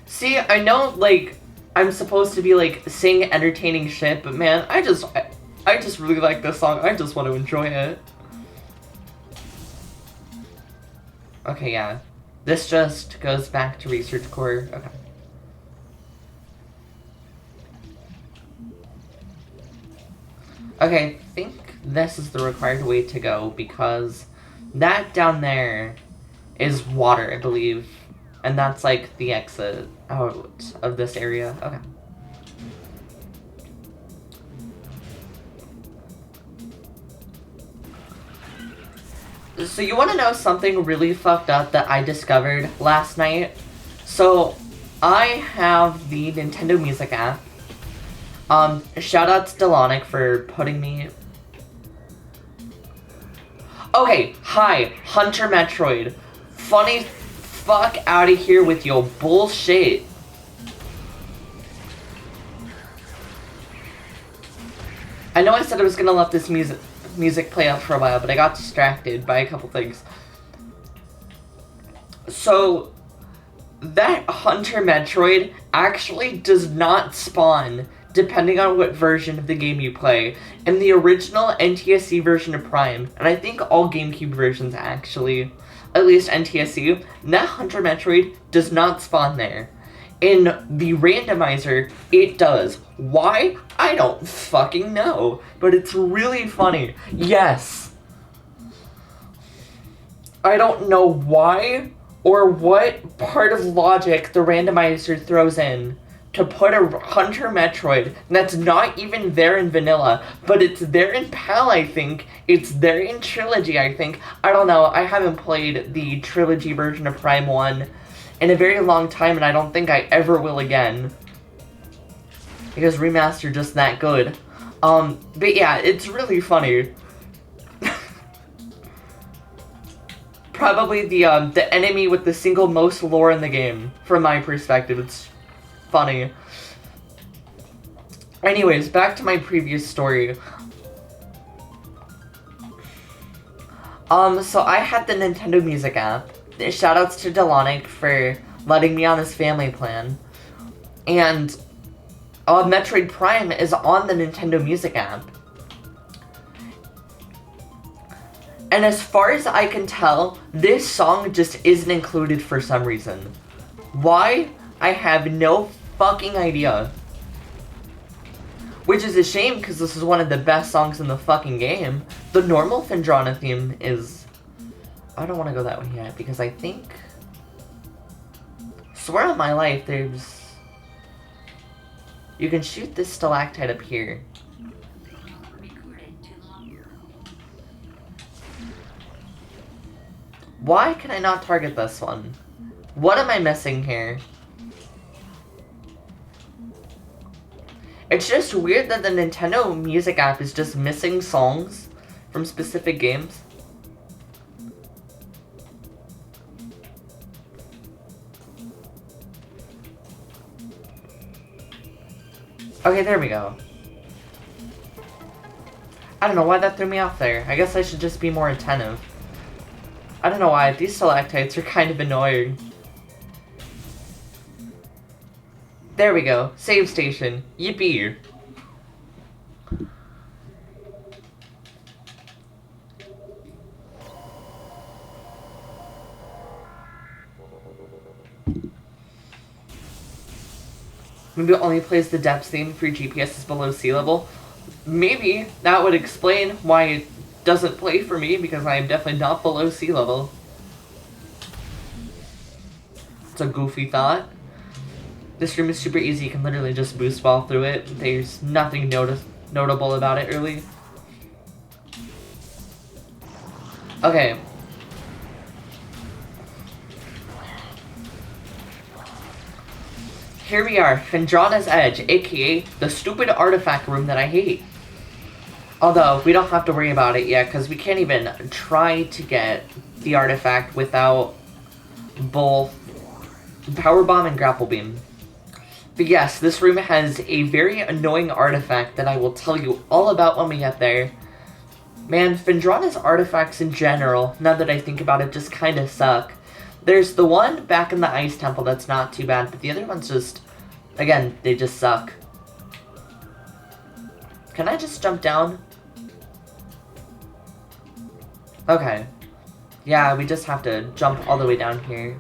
See, I know, like, I'm supposed to be, like, saying entertaining shit, but man, I just really like this song. I just want to enjoy it. Okay, yeah. This just goes back to Research Core. Okay. Okay, I think this is the required way to go because that down there is water, I believe. And that's like the exit out of this area. Okay. So you want to know something really fucked up that I discovered last night? So I have the Nintendo Music app. Shout out to Delonic for putting me... Okay, hi, Hunter Metroid. Funny fuck out of here with your bullshit. I know I said I was gonna let this music play out for a while, but I got distracted by a couple things. So, that Hunter Metroid actually does not spawn depending on what version of the game you play. In the original NTSC version of Prime, and I think all GameCube versions actually, at least NTSC, that Hunter Metroid does not spawn there. In the randomizer, it does. Why? I don't fucking know. But it's really funny. Yes. I don't know why or what part of logic the randomizer throws in to put a Hunter Metroid that's not even there in vanilla, but it's there in PAL, I think. It's there in Trilogy, I think. I don't know. I haven't played the Trilogy version of Prime 1 in a very long time, and I don't think I ever will again. Because Remastered just that good. But yeah, it's really funny. Probably the enemy with the single most lore in the game, from my perspective. It's funny. Anyways, back to my previous story. So I had the Nintendo Music app. Shoutouts to Delonic for letting me on his family plan. And Metroid Prime is on the Nintendo Music app. And as far as I can tell, this song just isn't included for some reason. Why? I have no fucking idea. Which is a shame, because this is one of the best songs in the fucking game. The normal Phendrana theme is... I don't want to go that way yet, because I think... Swear on my life, there's... You can shoot this stalactite up here. Why can I not target this one? What am I missing here? It's just weird that the Nintendo Music app is just missing songs from specific games. Okay, there we go. I don't know why that threw me off there. I guess I should just be more attentive. I don't know why, these stalactites are kind of annoying. There we go. Save station. Yippee. Maybe it only plays the depths theme for GPS is below sea level. Maybe that would explain why it doesn't play for me, because I am definitely not below sea level. It's a goofy thought. This room is super easy, you can literally just boost ball through it. There's nothing notable about it, really. Okay. Here we are, Phendrana's Edge, aka the stupid artifact room that I hate. Although, we don't have to worry about it yet, because we can't even try to get the artifact without both Power Bomb and Grapple Beam. But yes, this room has a very annoying artifact that I will tell you all about when we get there. Man, Phendrana's artifacts in general, now that I think about it, just kind of suck. There's the one back in the Ice Temple that's not too bad, but the other ones just, again, they just suck. Can I just jump down? Okay. Yeah, we just have to jump all the way down here.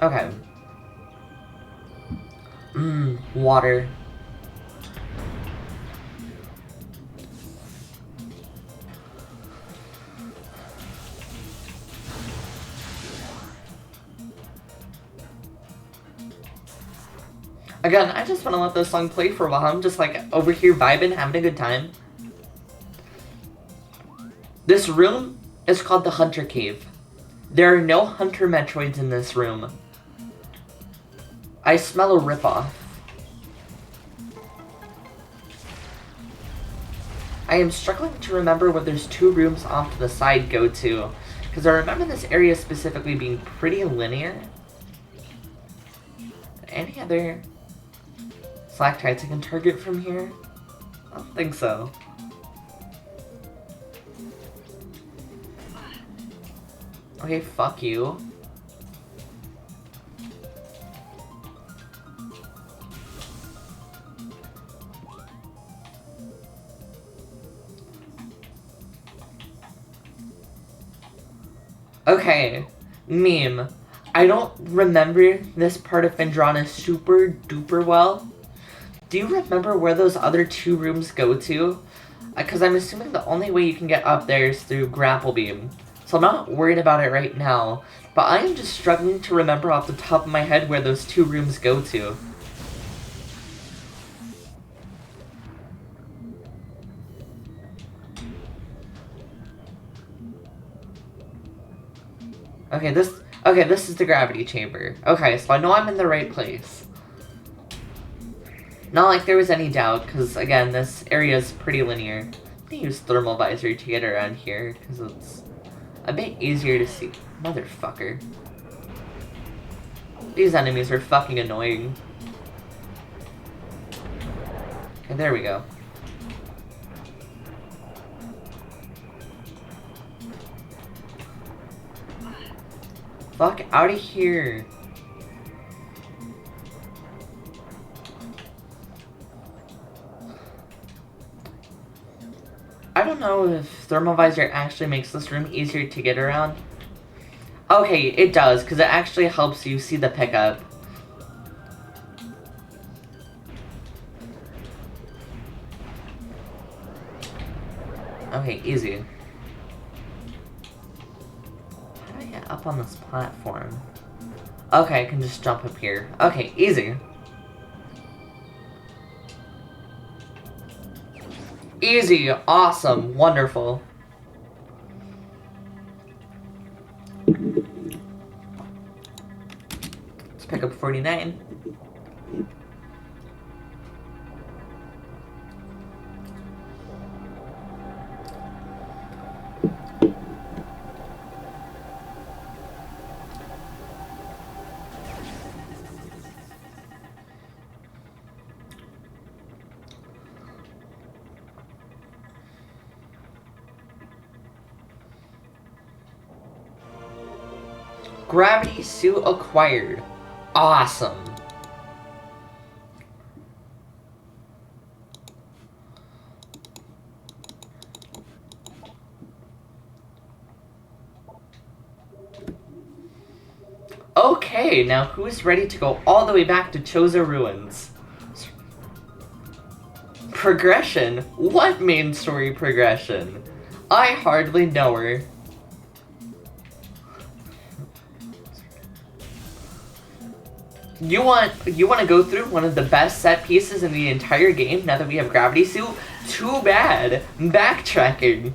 Okay. Water. Again, I just want to let this song play for a while. I'm just like over here vibing, having a good time. This room is called the Hunter Cave. There are no Hunter Metroids in this room. I smell a ripoff. I am struggling to remember where there's two rooms off to the side go to, because I remember this area specifically being pretty linear. Any other stalactites I can target from here? I don't think so. Okay, fuck you. Okay, meme. I don't remember this part of Phendrana super duper well. Do you remember where those other 2 rooms go to? Because I'm assuming the only way you can get up there is through Grapple Beam. So I'm not worried about it right now. But I am just struggling to remember off the top of my head where those 2 rooms go to. Okay, this is the gravity chamber. Okay, so I know I'm in the right place. Not like there was any doubt, because again, this area is pretty linear. I'm gonna use thermal visor to get around here, because it's a bit easier to see. Motherfucker. These enemies are fucking annoying. Okay, there we go. Fuck out of here. I don't know if thermal visor actually makes this room easier to get around. Okay, it does, because it actually helps you see the pickup. Okay, easy. How do I get up on this platform? Okay, I can just jump up here. Okay, easy. Easy, awesome, wonderful. Let's pick up 49. Gravity suit acquired. Awesome. Okay, now who's ready to go all the way back to Choza Ruins? Progression? What main story progression? I hardly know her. You want to go through one of the best set pieces in the entire game now that we have Gravity Suit? Too bad. Backtracking.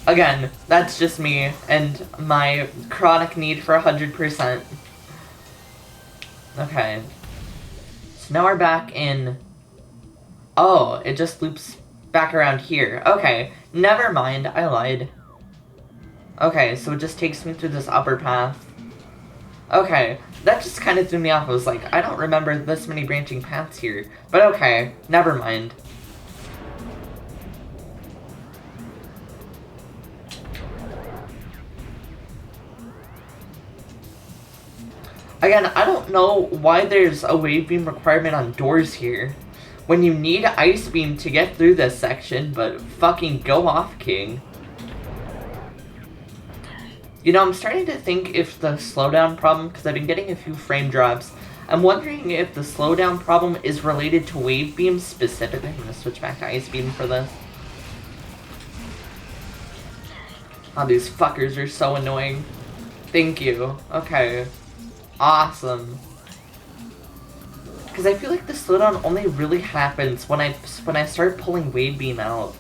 Again, that's just me and my chronic need for 100%. Okay. So now we're back in... Oh, it just loops back around here. Okay, never mind, I lied. Okay, so it just takes me through this upper path. Okay, that just kind of threw me off. I was like, I don't remember this many branching paths here. But okay, never mind. Again, I don't know why there's a wave beam requirement on doors here. When you need ice beam to get through this section, but fucking go off, King. You know, I'm starting to think if the slowdown problem, because I've been getting a few frame drops, I'm wondering if the slowdown problem is related to wave beam specifically. I'm gonna switch back to ice beam for this. Oh, these fuckers are so annoying. Thank you. Okay. Awesome. Because I feel like the slowdown only really happens when I start pulling wave beam out.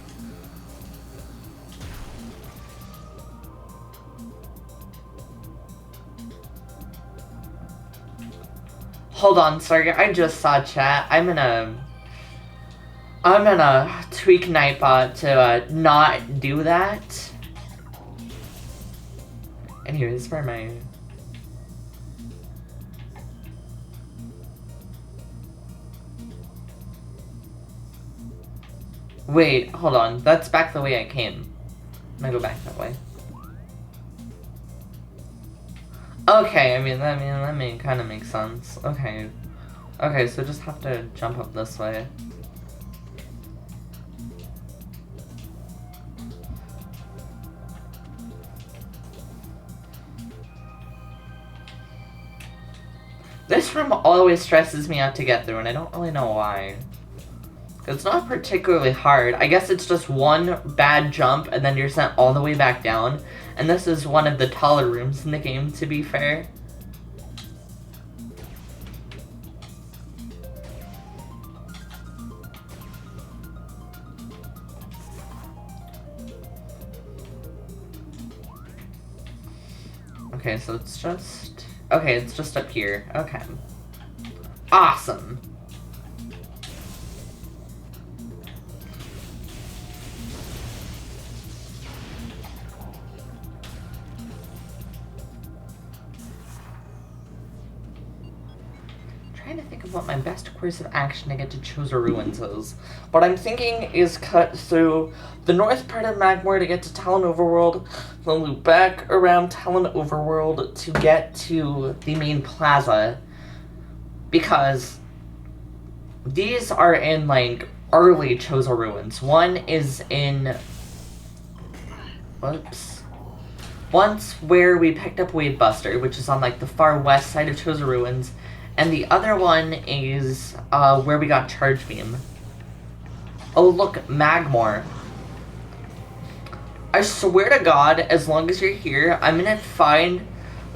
Hold on, sorry, I just saw chat. I'm gonna tweak Nightbot to not do that. Anyways, where am I? Wait, hold on. That's back the way I came. I'm gonna go back that way. Okay, I mean that may kind of make sense. Okay. Okay, so just have to jump up this way. This room always stresses me out to get through, and I don't really know why. It's not particularly hard. I guess it's just one bad jump, and then you're sent all the way back down. And this is one of the taller rooms in the game, to be fair. Okay, so it's just... Okay, it's just up here. Okay. Awesome. Trying to think of what my best course of action to get to Chozo Ruins is. What I'm thinking is cut through the north part of Magmore to get to Talon Overworld, then loop back around Talon Overworld to get to the main plaza, because these are in, like, early Chozo Ruins. One is in... Whoops. One's where we picked up Wave Buster, which is on, like, the far west side of Chozo Ruins, and the other one is where we got Charge Beam. Oh, look, Magmore. I swear to God, as long as you're here, I'm gonna find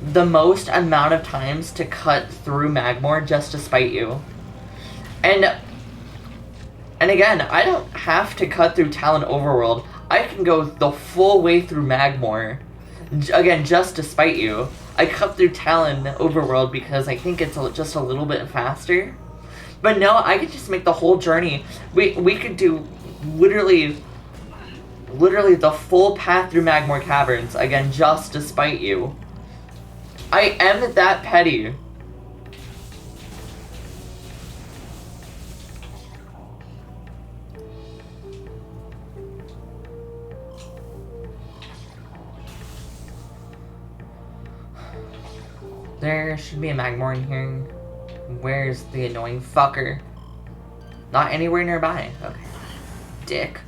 the most amount of times to cut through Magmore just to spite you. And again, I don't have to cut through Talon Overworld. I can go the full way through Magmore. Again, just to spite you. I cut through Talon Overworld because I think it's just a little bit faster. But no, I could just make the whole journey. We could do literally the full path through Magmore Caverns, again, just to spite you. I am that petty. There should be a Magmore in here. Where's the annoying fucker? Not anywhere nearby. Okay. Dick.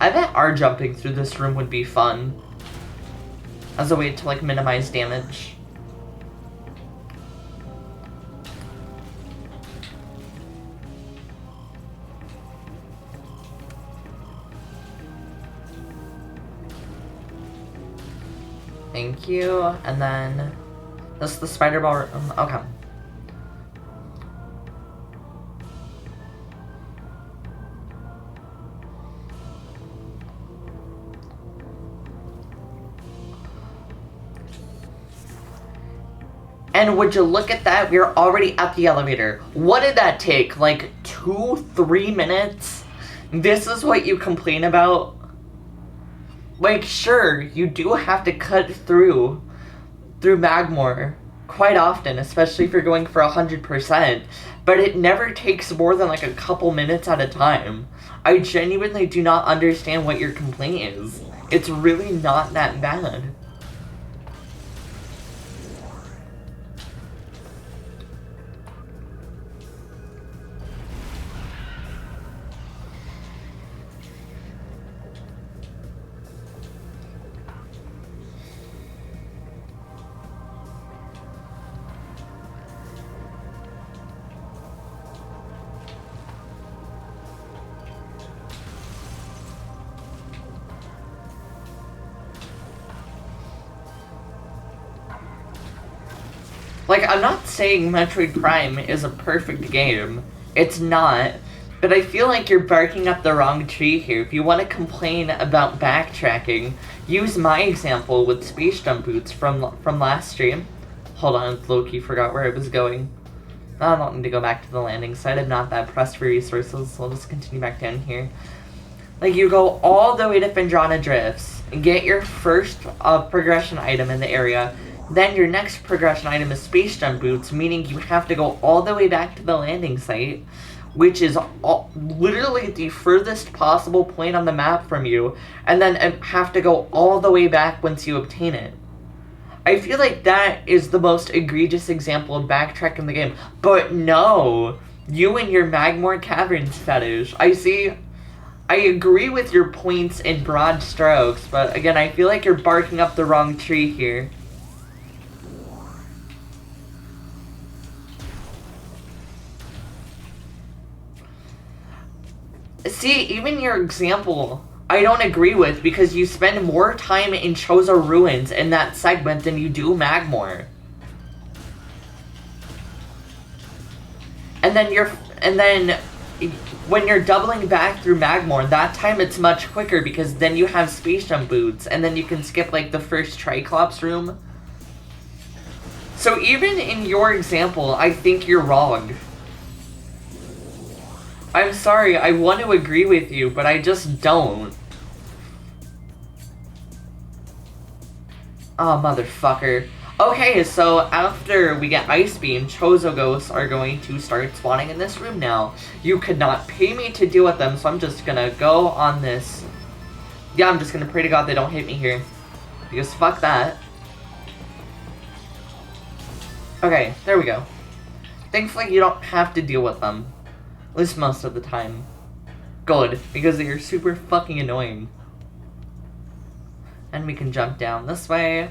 I bet R-jumping through this room would be fun. As a way to, like, minimize damage. Thank you. And then this is the spider ball room. Okay. And would you look at that? We're already at the elevator. What did that take? Like 2-3 minutes? This is what you complain about? Like, sure, you do have to cut through Magmore quite often, especially if you're going for 100%, but it never takes more than like a couple minutes at a time. I genuinely do not understand what your complaint is. It's really not that bad. Like, I'm not saying Metroid Prime is a perfect game. It's not. But I feel like you're barking up the wrong tree here. If you want to complain about backtracking, use my example with Space Jump Boots from last stream. Hold on, Loki forgot where I was going. I don't need to go back to the landing site. I'm not that pressed for resources, so I'll just continue back down here. Like, you go all the way to Phendrana Drifts, get your first progression item in the area. Then your next progression item is Space Jump Boots, meaning you have to go all the way back to the landing site, which is literally the furthest possible point on the map from you, and then have to go all the way back once you obtain it. I feel like that is the most egregious example of backtracking the game. But no, you and your Magmore Caverns fetish. I agree with your points in broad strokes, but again, I feel like you're barking up the wrong tree here. See, even your example, I don't agree with, because you spend more time in Chozo Ruins in that segment than you do Magmore. And then when you're doubling back through Magmore, that time it's much quicker because then you have Space Jump boots, and then you can skip like the first Triclops room. So even in your example, I think you're wrong. I'm sorry, I want to agree with you, but I just don't. Oh, motherfucker. Okay, so after we get Ice Beam, Chozo Ghosts are going to start spawning in this room now. You could not pay me to deal with them, so I'm just gonna go on this. Yeah, I'm just gonna pray to God they don't hit me here. Because fuck that. Okay, there we go. Thankfully, you don't have to deal with them. At least most of the time. Good, because they're super fucking annoying. And we can jump down this way.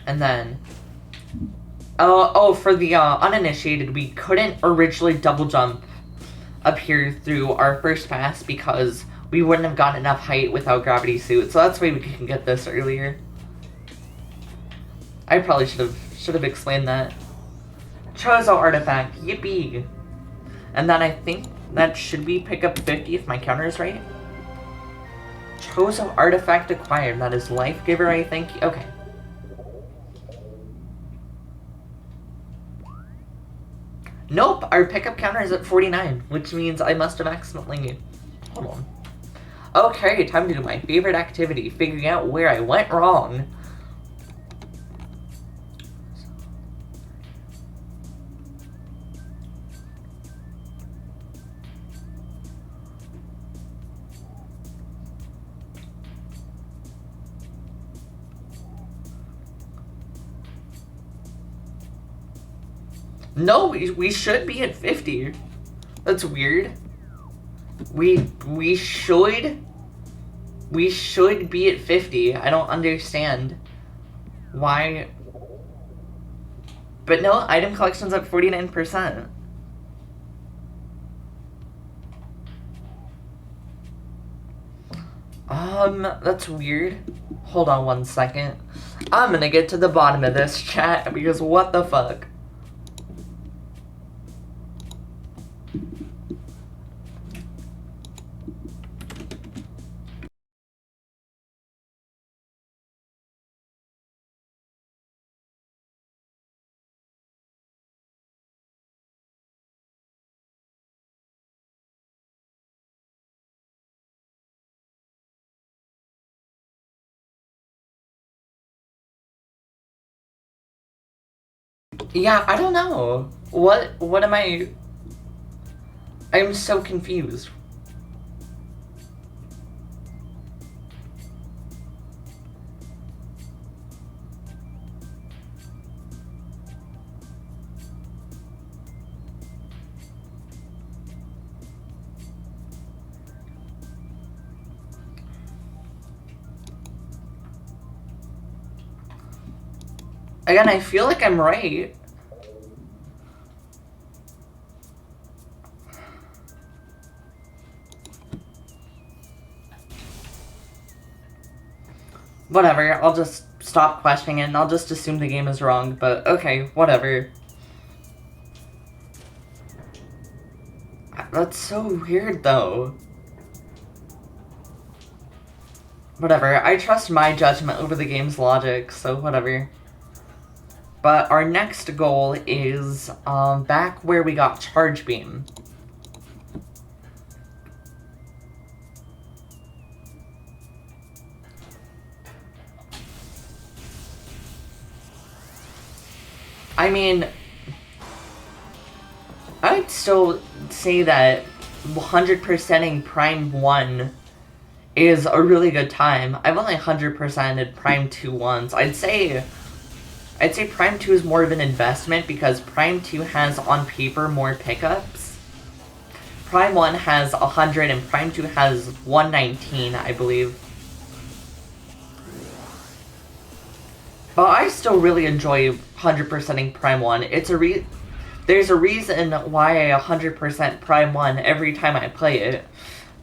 And then... Oh, for the uninitiated, we couldn't originally double jump up here through our first pass because we wouldn't have gotten enough height without Gravity Suit. So that's why we can get this earlier. I probably should have explained that. Chozo Artifact, yippee! And then I think that should be pick up 50 if my counter is right. Chozo Artifact acquired, that is Life Giver, I think. Okay. Nope, our pickup counter is at 49, which means I must have accidentally... Hold on. Okay, time to do my favorite activity, figuring out where I went wrong. No, we should be at 50. That's weird. We should be at 50. I don't understand why. But no, item collection's at 49%. That's weird. Hold on one second. I'm gonna get to the bottom of this chat because what the fuck? Yeah, I don't know. What am I... I'm so confused. Again, I feel like I'm right. Whatever, I'll just stop questioning it and I'll just assume the game is wrong, but okay, whatever. That's so weird, though. Whatever, I trust my judgment over the game's logic, so whatever. But our next goal is back where we got Charge Beam. I mean, I'd still say that 100%ing Prime 1 is a really good time. I've only 100%ed Prime 2 once. I'd say Prime 2 is more of an investment because Prime 2 has, on paper, more pickups. Prime 1 has 100 and Prime 2 has 119, I believe. But I still really enjoy 100%ing Prime 1. There's a reason why I 100% Prime 1 every time I play it.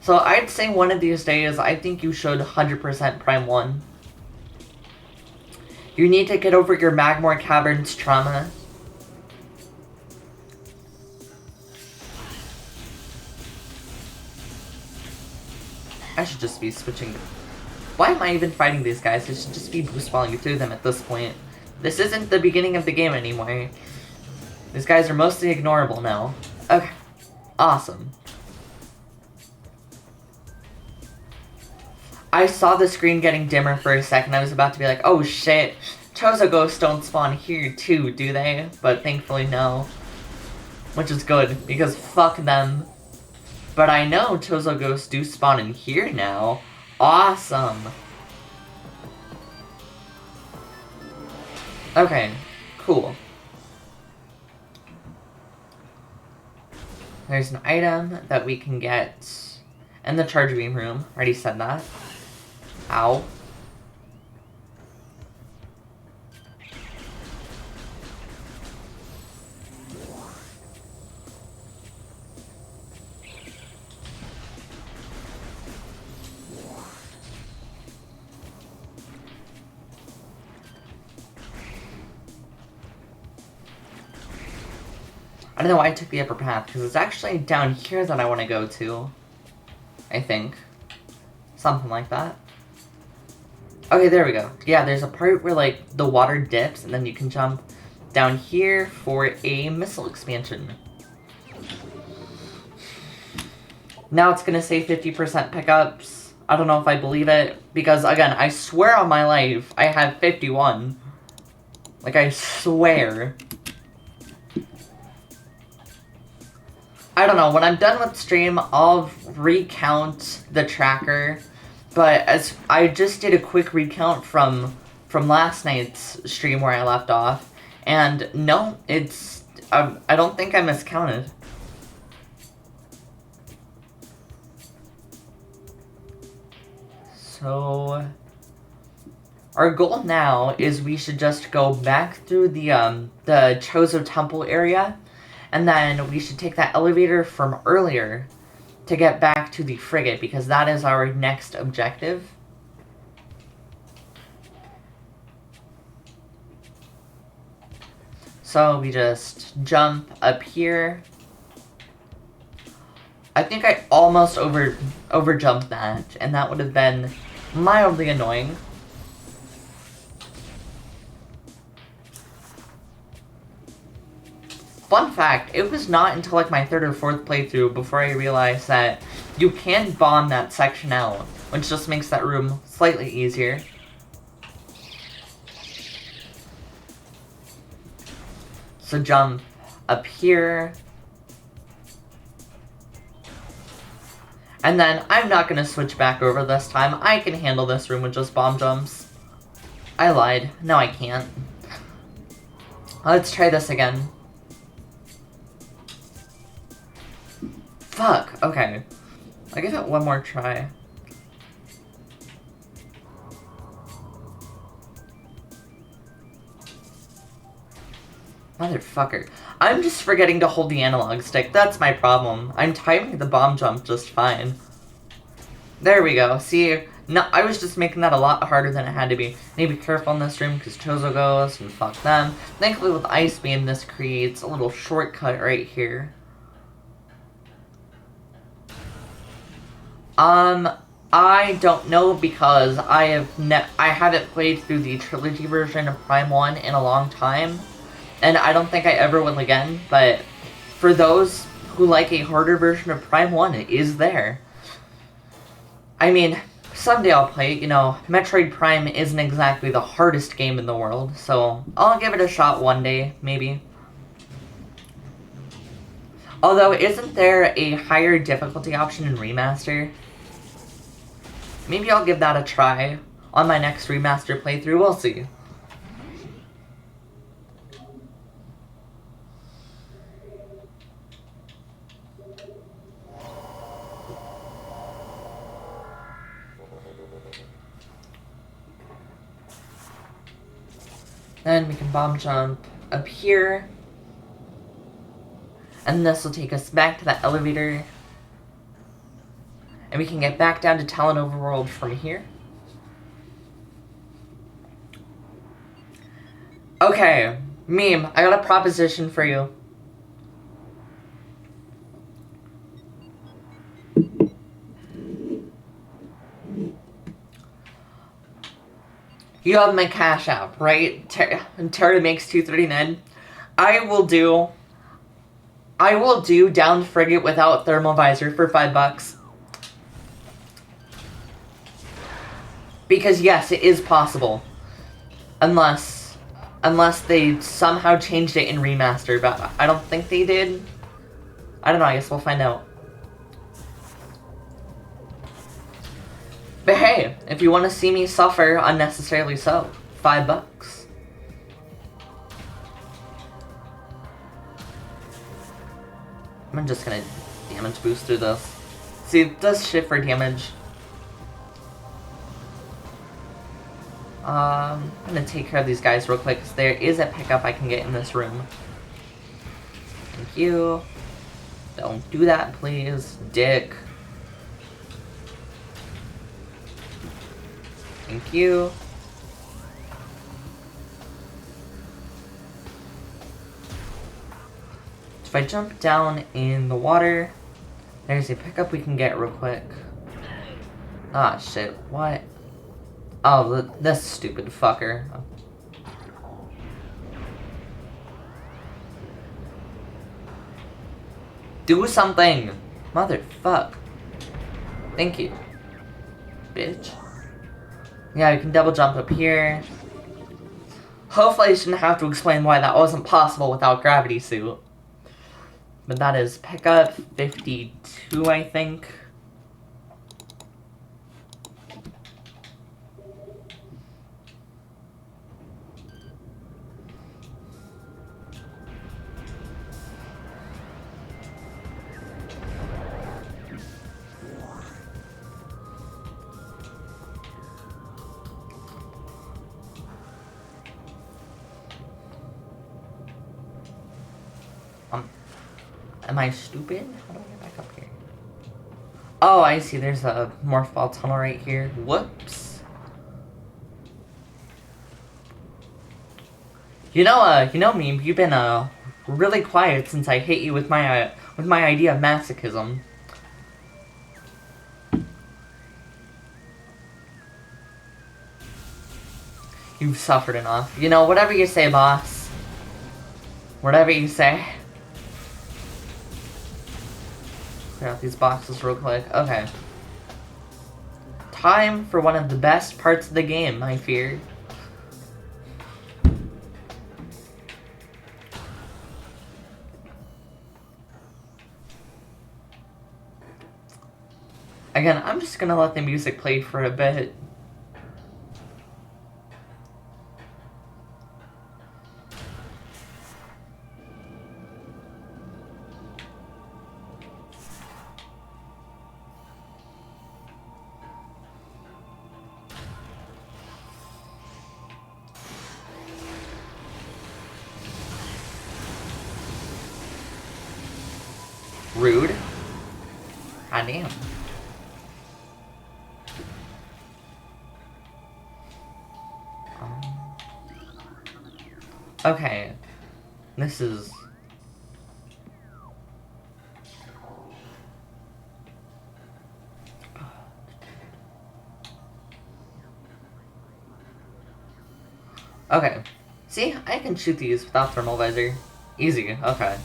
So I'd say one of these days, I think you should 100% Prime 1. You need to get over your Magmore Caverns trauma. I should just be switching. Why am I even fighting these guys? I should just be boost balling through them at this point. This isn't the beginning of the game anymore. These guys are mostly ignorable now. Okay. Awesome. I saw the screen getting dimmer for a second. I was about to be like, oh shit. Chozo ghosts don't spawn here too, do they? But thankfully no. Which is good, because fuck them. But I know Chozo ghosts do spawn in here now. Awesome. Okay, cool. There's an item that we can get in the charge beam room. Already said that. Ow. I don't know why I took the upper path, because it's actually down here that I want to go to. I think. Something like that. Okay, there we go. Yeah, there's a part where, like, the water dips, and then you can jump down here for a missile expansion. Now it's gonna say 50% pickups. I don't know if I believe it, because, again, I swear on my life, I have 51. Like, I swear. I don't know, when I'm done with stream, I'll recount the tracker, but as I just did a quick recount from last night's stream where I left off, and no, it's, I don't think I miscounted. So, our goal now is we should just go back through the Chozo Temple area, and then we should take that elevator from earlier to get back to the frigate, because that is our next objective. So we just jump up here. I think I almost overjumped that, and that would have been mildly annoying. Fun fact, it was not until like my third or fourth playthrough before I realized that you can bomb that section out, which just makes that room slightly easier. So jump up here. And then I'm not going to switch back over this time. I can handle this room with just bomb jumps. I lied. No, I can't. Let's try this again. Fuck, okay. I'll give it one more try. Motherfucker. I'm just forgetting to hold the analog stick. That's my problem. I'm timing the bomb jump just fine. There we go. See, no, I was just making that a lot harder than it had to be. Need to be careful in this room because Chozo goes and fuck them. Thankfully with Ice Beam, this creates a little shortcut right here. I don't know because I haven't played through the trilogy version of Prime 1 in a long time, and I don't think I ever will again, but for those who like a harder version of Prime 1, it is there. I mean, Someday I'll play it. You know, Metroid Prime isn't exactly the hardest game in the world, so I'll give it a shot one day, maybe. Although, isn't there a higher difficulty option in Remaster? Maybe I'll give that a try on my next Remaster playthrough. We'll see. Then we can bomb jump up here. And this will take us back to that elevator. And we can get back down to Talon Overworld from here. Okay, Meme, I got a proposition for you. You have my Cash App, right? Terra makes $2.39. I will do down frigate without thermal visor for $5. Because yes, it is possible. Unless they somehow changed it in Remaster, but I don't think they did. I don't know, I guess we'll find out. But hey, if you want to see me suffer unnecessarily so, $5. I'm just gonna damage boost through this. See, it does shit for damage. I'm gonna take care of these guys real quick, because there is a pickup I can get in this room. Thank you. Don't do that, please, dick. Thank you. If I jump down in the water, there's a pickup we can get real quick. Ah, shit, what? Oh, this stupid fucker. Do something! Motherfuck. Thank you. Bitch. Yeah, you can double jump up here. Hopefully I shouldn't have to explain why that wasn't possible without Gravity Suit. But that is pickup 52, I think. Am I stupid? How do I get back up here? Oh, I see. There's a morph ball tunnel right here. Whoops. You know, Meme, you've been really quiet since I hit you with my idea of masochism. You've suffered enough. You know, whatever you say, boss. Whatever you say. Clear out these boxes real quick. Okay. Time for one of the best parts of the game, I fear. Again, I'm just gonna let the music play for a bit. Rude. God damn. Okay. This is... Okay. See? I can shoot these without thermal visor. Easy. Okay.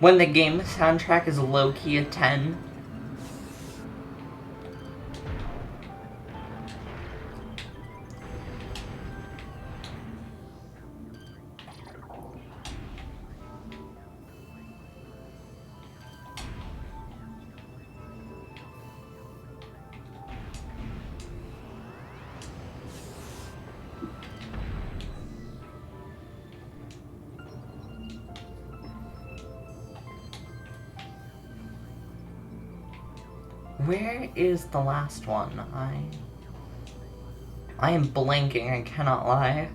when the game soundtrack is low-key a 10. Where is the last one? I am blanking, I cannot lie.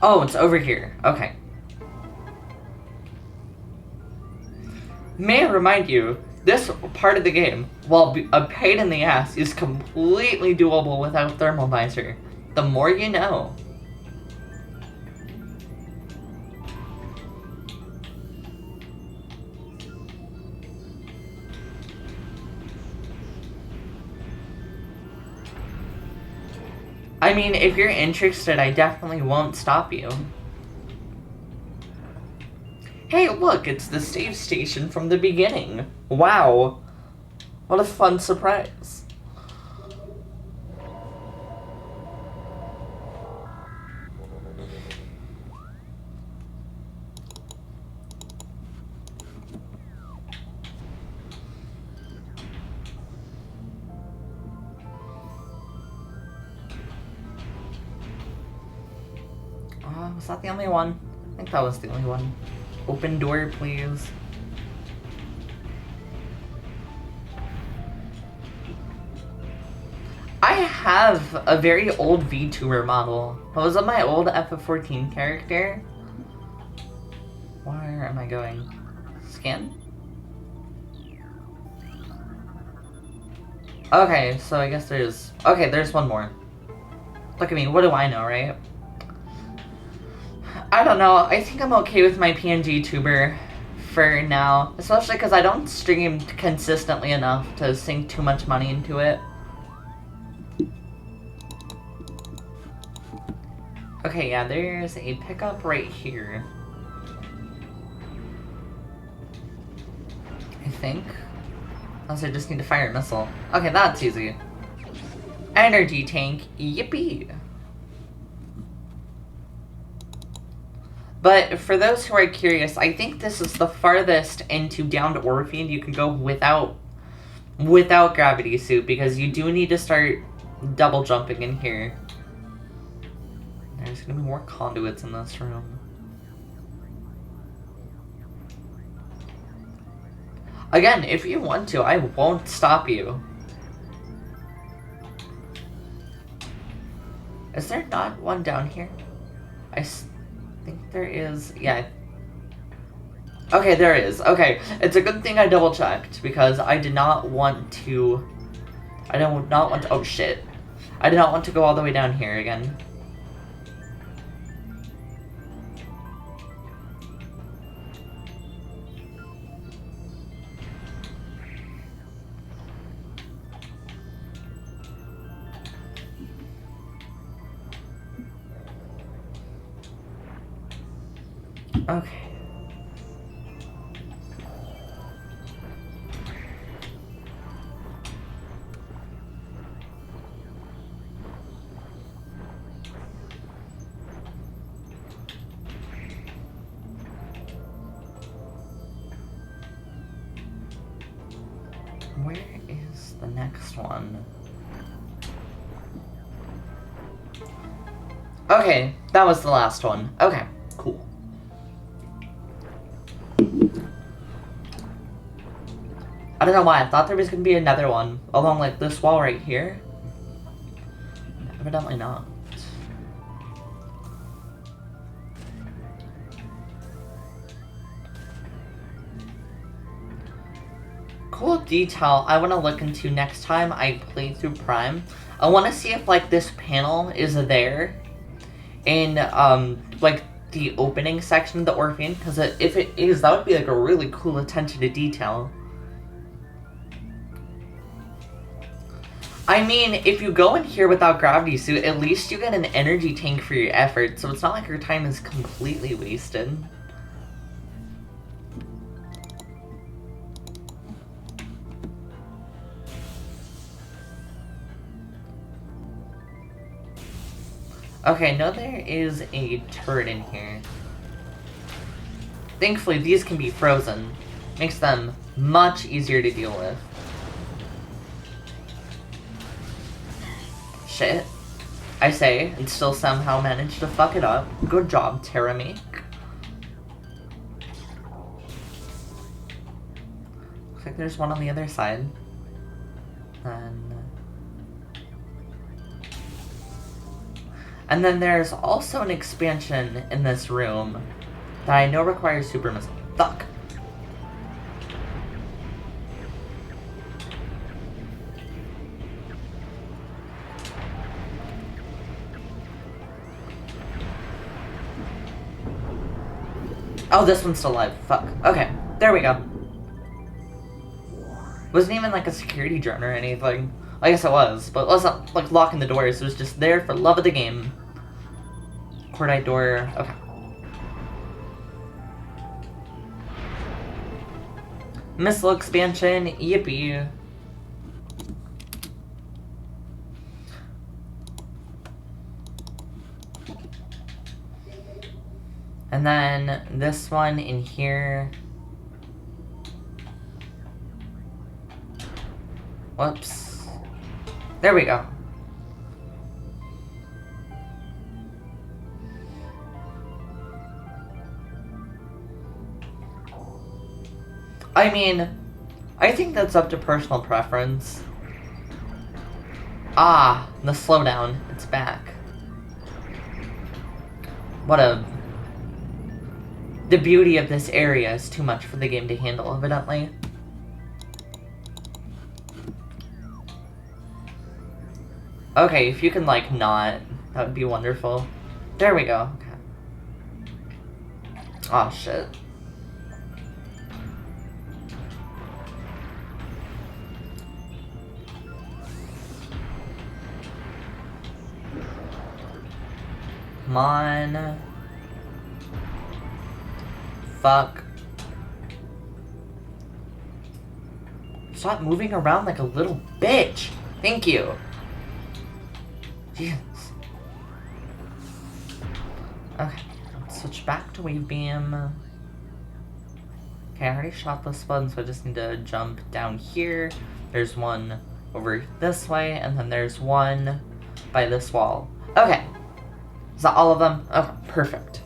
Oh, it's over here. Okay. May I remind you, this part of the game, while a pain in the ass, is completely doable without thermal visor. The more you know. I mean, if you're interested, I definitely won't stop you. Hey, look, it's the save station from the beginning. Wow. What a fun surprise. Was that the only one? I think that was the only one. Open door, please. I have a very old VTuber model. What was it, my old FF14 character? Where am I going? Scan? Okay, so I guess there's... Okay, there's one more. Look at me, what do I know, right? I don't know, I think I'm okay with my PNG tuber for now. Especially because I don't stream consistently enough to sink too much money into it. Okay, yeah, there's a pickup right here. I think. Unless I just need to fire a missile. Okay, that's easy. Energy tank, yippee! But for those who are curious, I think this is the farthest into Down to Orpheum you can go without gravity suit, because you do need to start double jumping in here. There's gonna be more conduits in this room. Again, if you want to, I won't stop you. Is there not one down here? I think there is. Yeah. Okay, there is. Okay, it's a good thing I double checked, because I did not want to... Oh shit. I did not want to go all the way down here again. Okay. Where is the next one? Okay, that was the last one. Okay, cool. I don't know why, I thought there was gonna be another one along like this wall right here. Evidently not. cool detail I want to look into next time I play through Prime. I want to see if, like, this panel is there in, like, the opening section of the Orpheum, because if it is, that would be, like, a really cool attention to detail. I mean, if you go in here without Gravity Suit, at least you get an energy tank for your effort, so it's not like your time is completely wasted. Okay, no, there is a turret in here. Thankfully, these can be frozen. Makes them much easier to deal with. Shit. I say, and still somehow managed to fuck it up. Good job, Terramake. Looks like there's one on the other side. And then there's also an expansion in this room that I know requires super missile. Fuck. Oh, this one's still alive. Fuck. Okay, there we go. Wasn't even like a security drone or anything. I guess it was, but it wasn't like locking the doors. It was just there for love of the game. Cordite door. Okay. Missile expansion. Yippee. And then this one in here. Whoops. There we go. I mean, I think that's up to personal preference. Ah, the slowdown. It's back. The beauty of this area is too much for the game to handle, evidently. Okay, if you can, like, not, that would be wonderful. There we go. Okay. Oh, shit. Come on. Fuck. Stop moving around like a little bitch. Thank you. Jesus. Okay, let's switch back to Wave Beam. Okay, I already shot this one, so I just need to jump down here. There's one over this way, and then there's one by this wall. Okay. Is that all of them? Okay, perfect.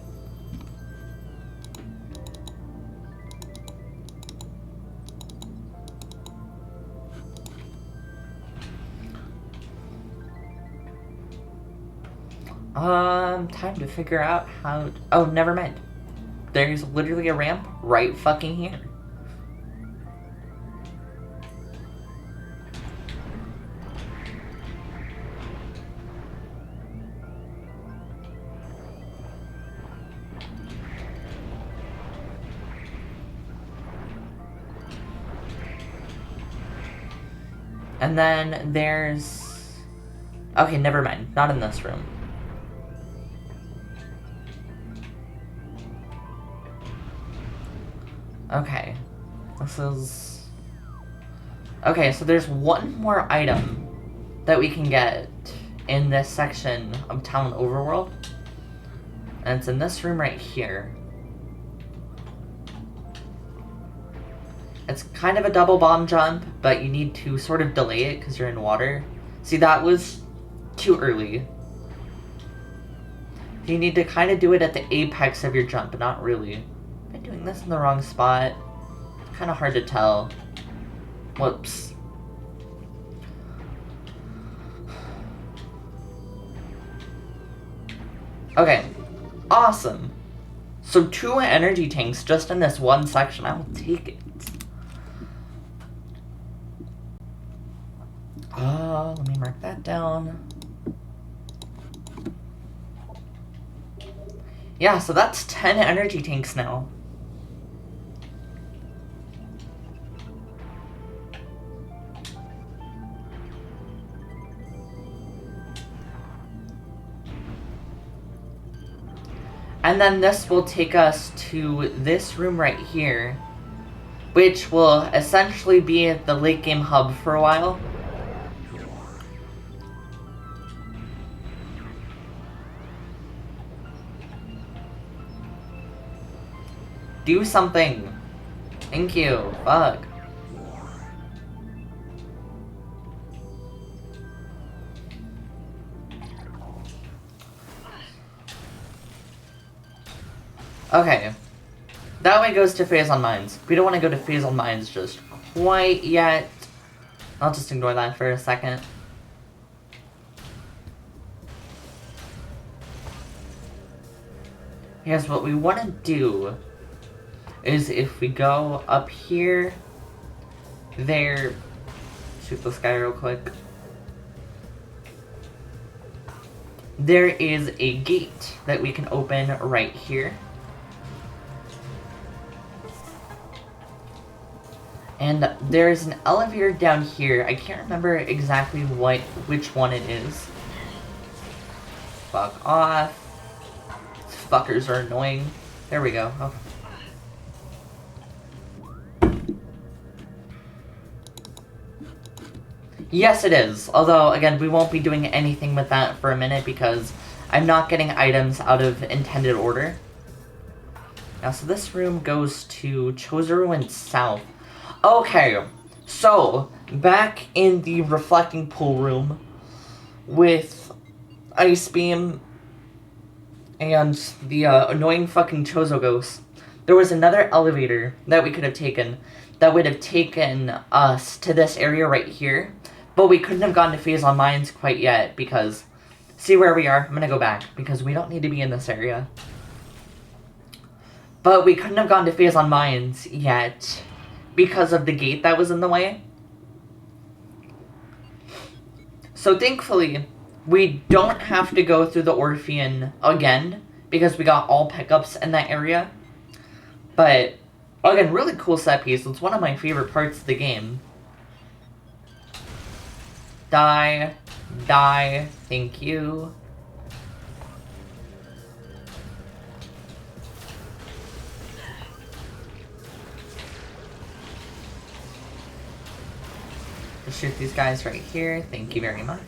Time to figure out how... Oh, never mind. There's literally a ramp right fucking here. And then there's... Okay, never mind. Not in this room. Okay. This is... Okay, so there's one more item that we can get in this section of Town Overworld. And it's in this room right here. It's kind of a double bomb jump, but you need to sort of delay it because you're in water. See, that was too early. You need to kind of do it at the apex of your jump, but not really. Am I doing this in the wrong spot? Kind of hard to tell. Whoops. Okay. Awesome. So 2 energy tanks just in this one section. I will take it. that down. Yeah, so that's 10 energy tanks now. And then this will take us to this room right here, which will essentially be the late game hub for a while. Do something. Thank you. Fuck. Okay. That way goes to Phase on Mines. We don't want to go to Phase on Mines just quite yet. I'll just ignore that for a second. Here's what we want to do. Is if we go up here, there, shoot this guy real quick. There is a gate that we can open right here. And there's an elevator down here. I can't remember exactly which one it is. Fuck off. These fuckers are annoying. There we go. Oh. Yes, it is. Although, again, we won't be doing anything with that for a minute because I'm not getting items out of intended order. Now, so this room goes to Chozuru and South. Okay, so back in the reflecting pool room with Ice Beam and the annoying fucking Chozo Ghost, there was another elevator that we could have taken that would have taken us to this area right here, but we couldn't have gone to Phase on Mines quite yet because, see where we are? I'm gonna go back because we don't need to be in this area. But we couldn't have gone to Phase on Mines yet because of the gate that was in the way. So thankfully, we don't have to go through the Orphean again because we got all pickups in that area. But, again, really cool set piece. It's one of my favorite parts of the game. Die. Die. Thank you. Shoot these guys right here. Thank you very much.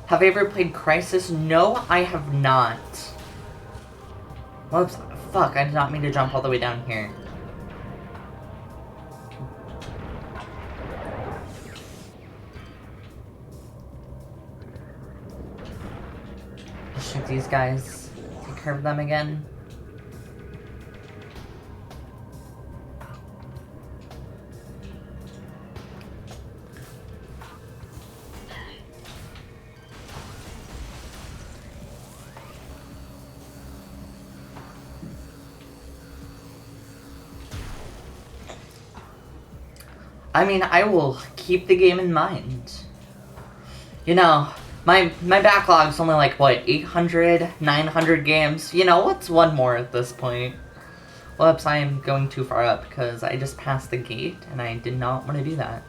Have I ever played Crisis? No, I have not. Whoops. Fuck, I did not mean to jump all the way down here. Shoot these guys. Take care of them again. I mean, I will keep the game in mind. You know, my backlog's only like, what, 800, 900 games? You know, what's one more at this point? Whoops, I am going too far up because I just passed the gate and I did not want to do that.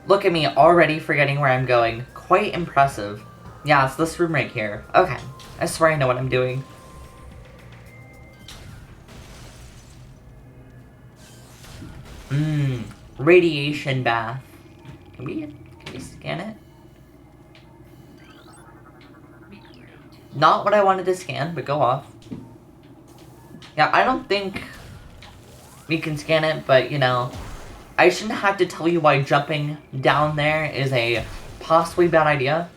Look at me already forgetting where I'm going. Quite impressive. Yeah, it's this room right here. Okay, I swear I know what I'm doing. Radiation bath. Can we scan it? Not what I wanted to scan, but go off. Yeah, I don't think we can scan it, but you know, I shouldn't have to tell you why jumping down there is a possibly bad idea.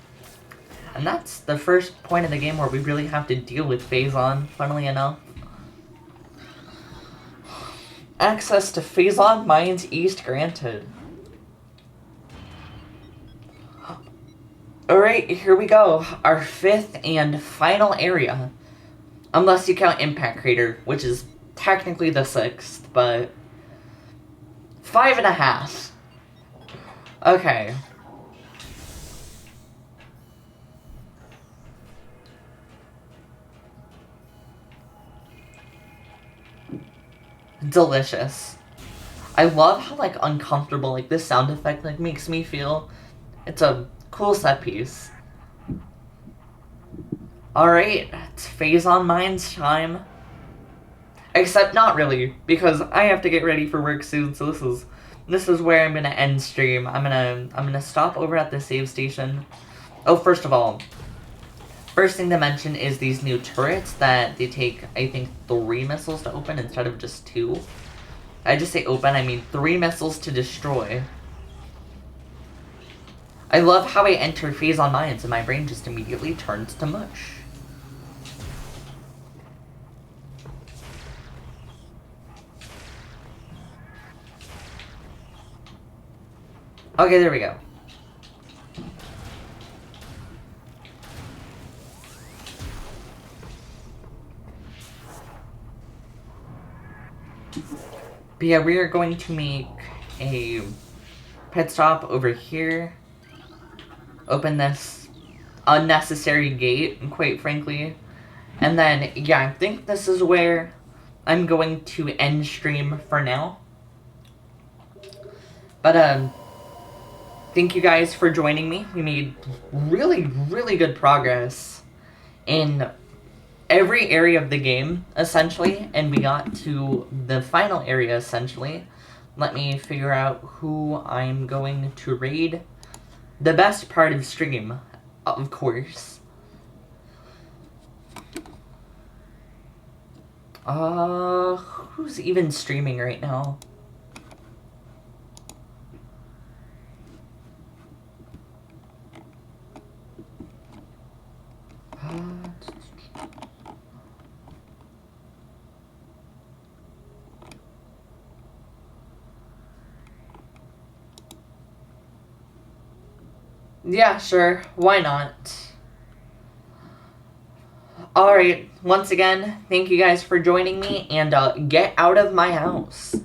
And that's the first point of the game where we really have to deal with Phazon, funnily enough. Access to Phazon Mines East granted. Alright, here we go. Our fifth and final area. Unless you count Impact Crater, which is technically the 6th, but 5.5. Okay. Delicious. I love how, like, uncomfortable, like, this sound effect, like, makes me feel. It's a cool set piece. Alright, it's Phase on Mine's time. Except not really, because I have to get ready for work soon, so this is where I'm gonna end stream. I'm gonna stop over at the save station. Oh, first of all, first thing to mention is these new turrets that they take, I think, 3 missiles to open instead of just 2. I just say open, I mean 3 missiles to destroy. I love how I enter Phase on Mines and my brain just immediately turns to mush. Okay, there we go. But yeah, we are going to make a pit stop over here. Open this unnecessary gate, quite frankly. And then, yeah, I think this is where I'm going to end stream for now. But, thank you guys for joining me. We made really, really good progress in every area of the game, essentially, and we got to the final area, essentially. Let me figure out who I'm going to raid. The best part of stream, of course. Who's even streaming right now? Yeah, sure. Why not? Alright, once again, thank you guys for joining me, and get out of my house.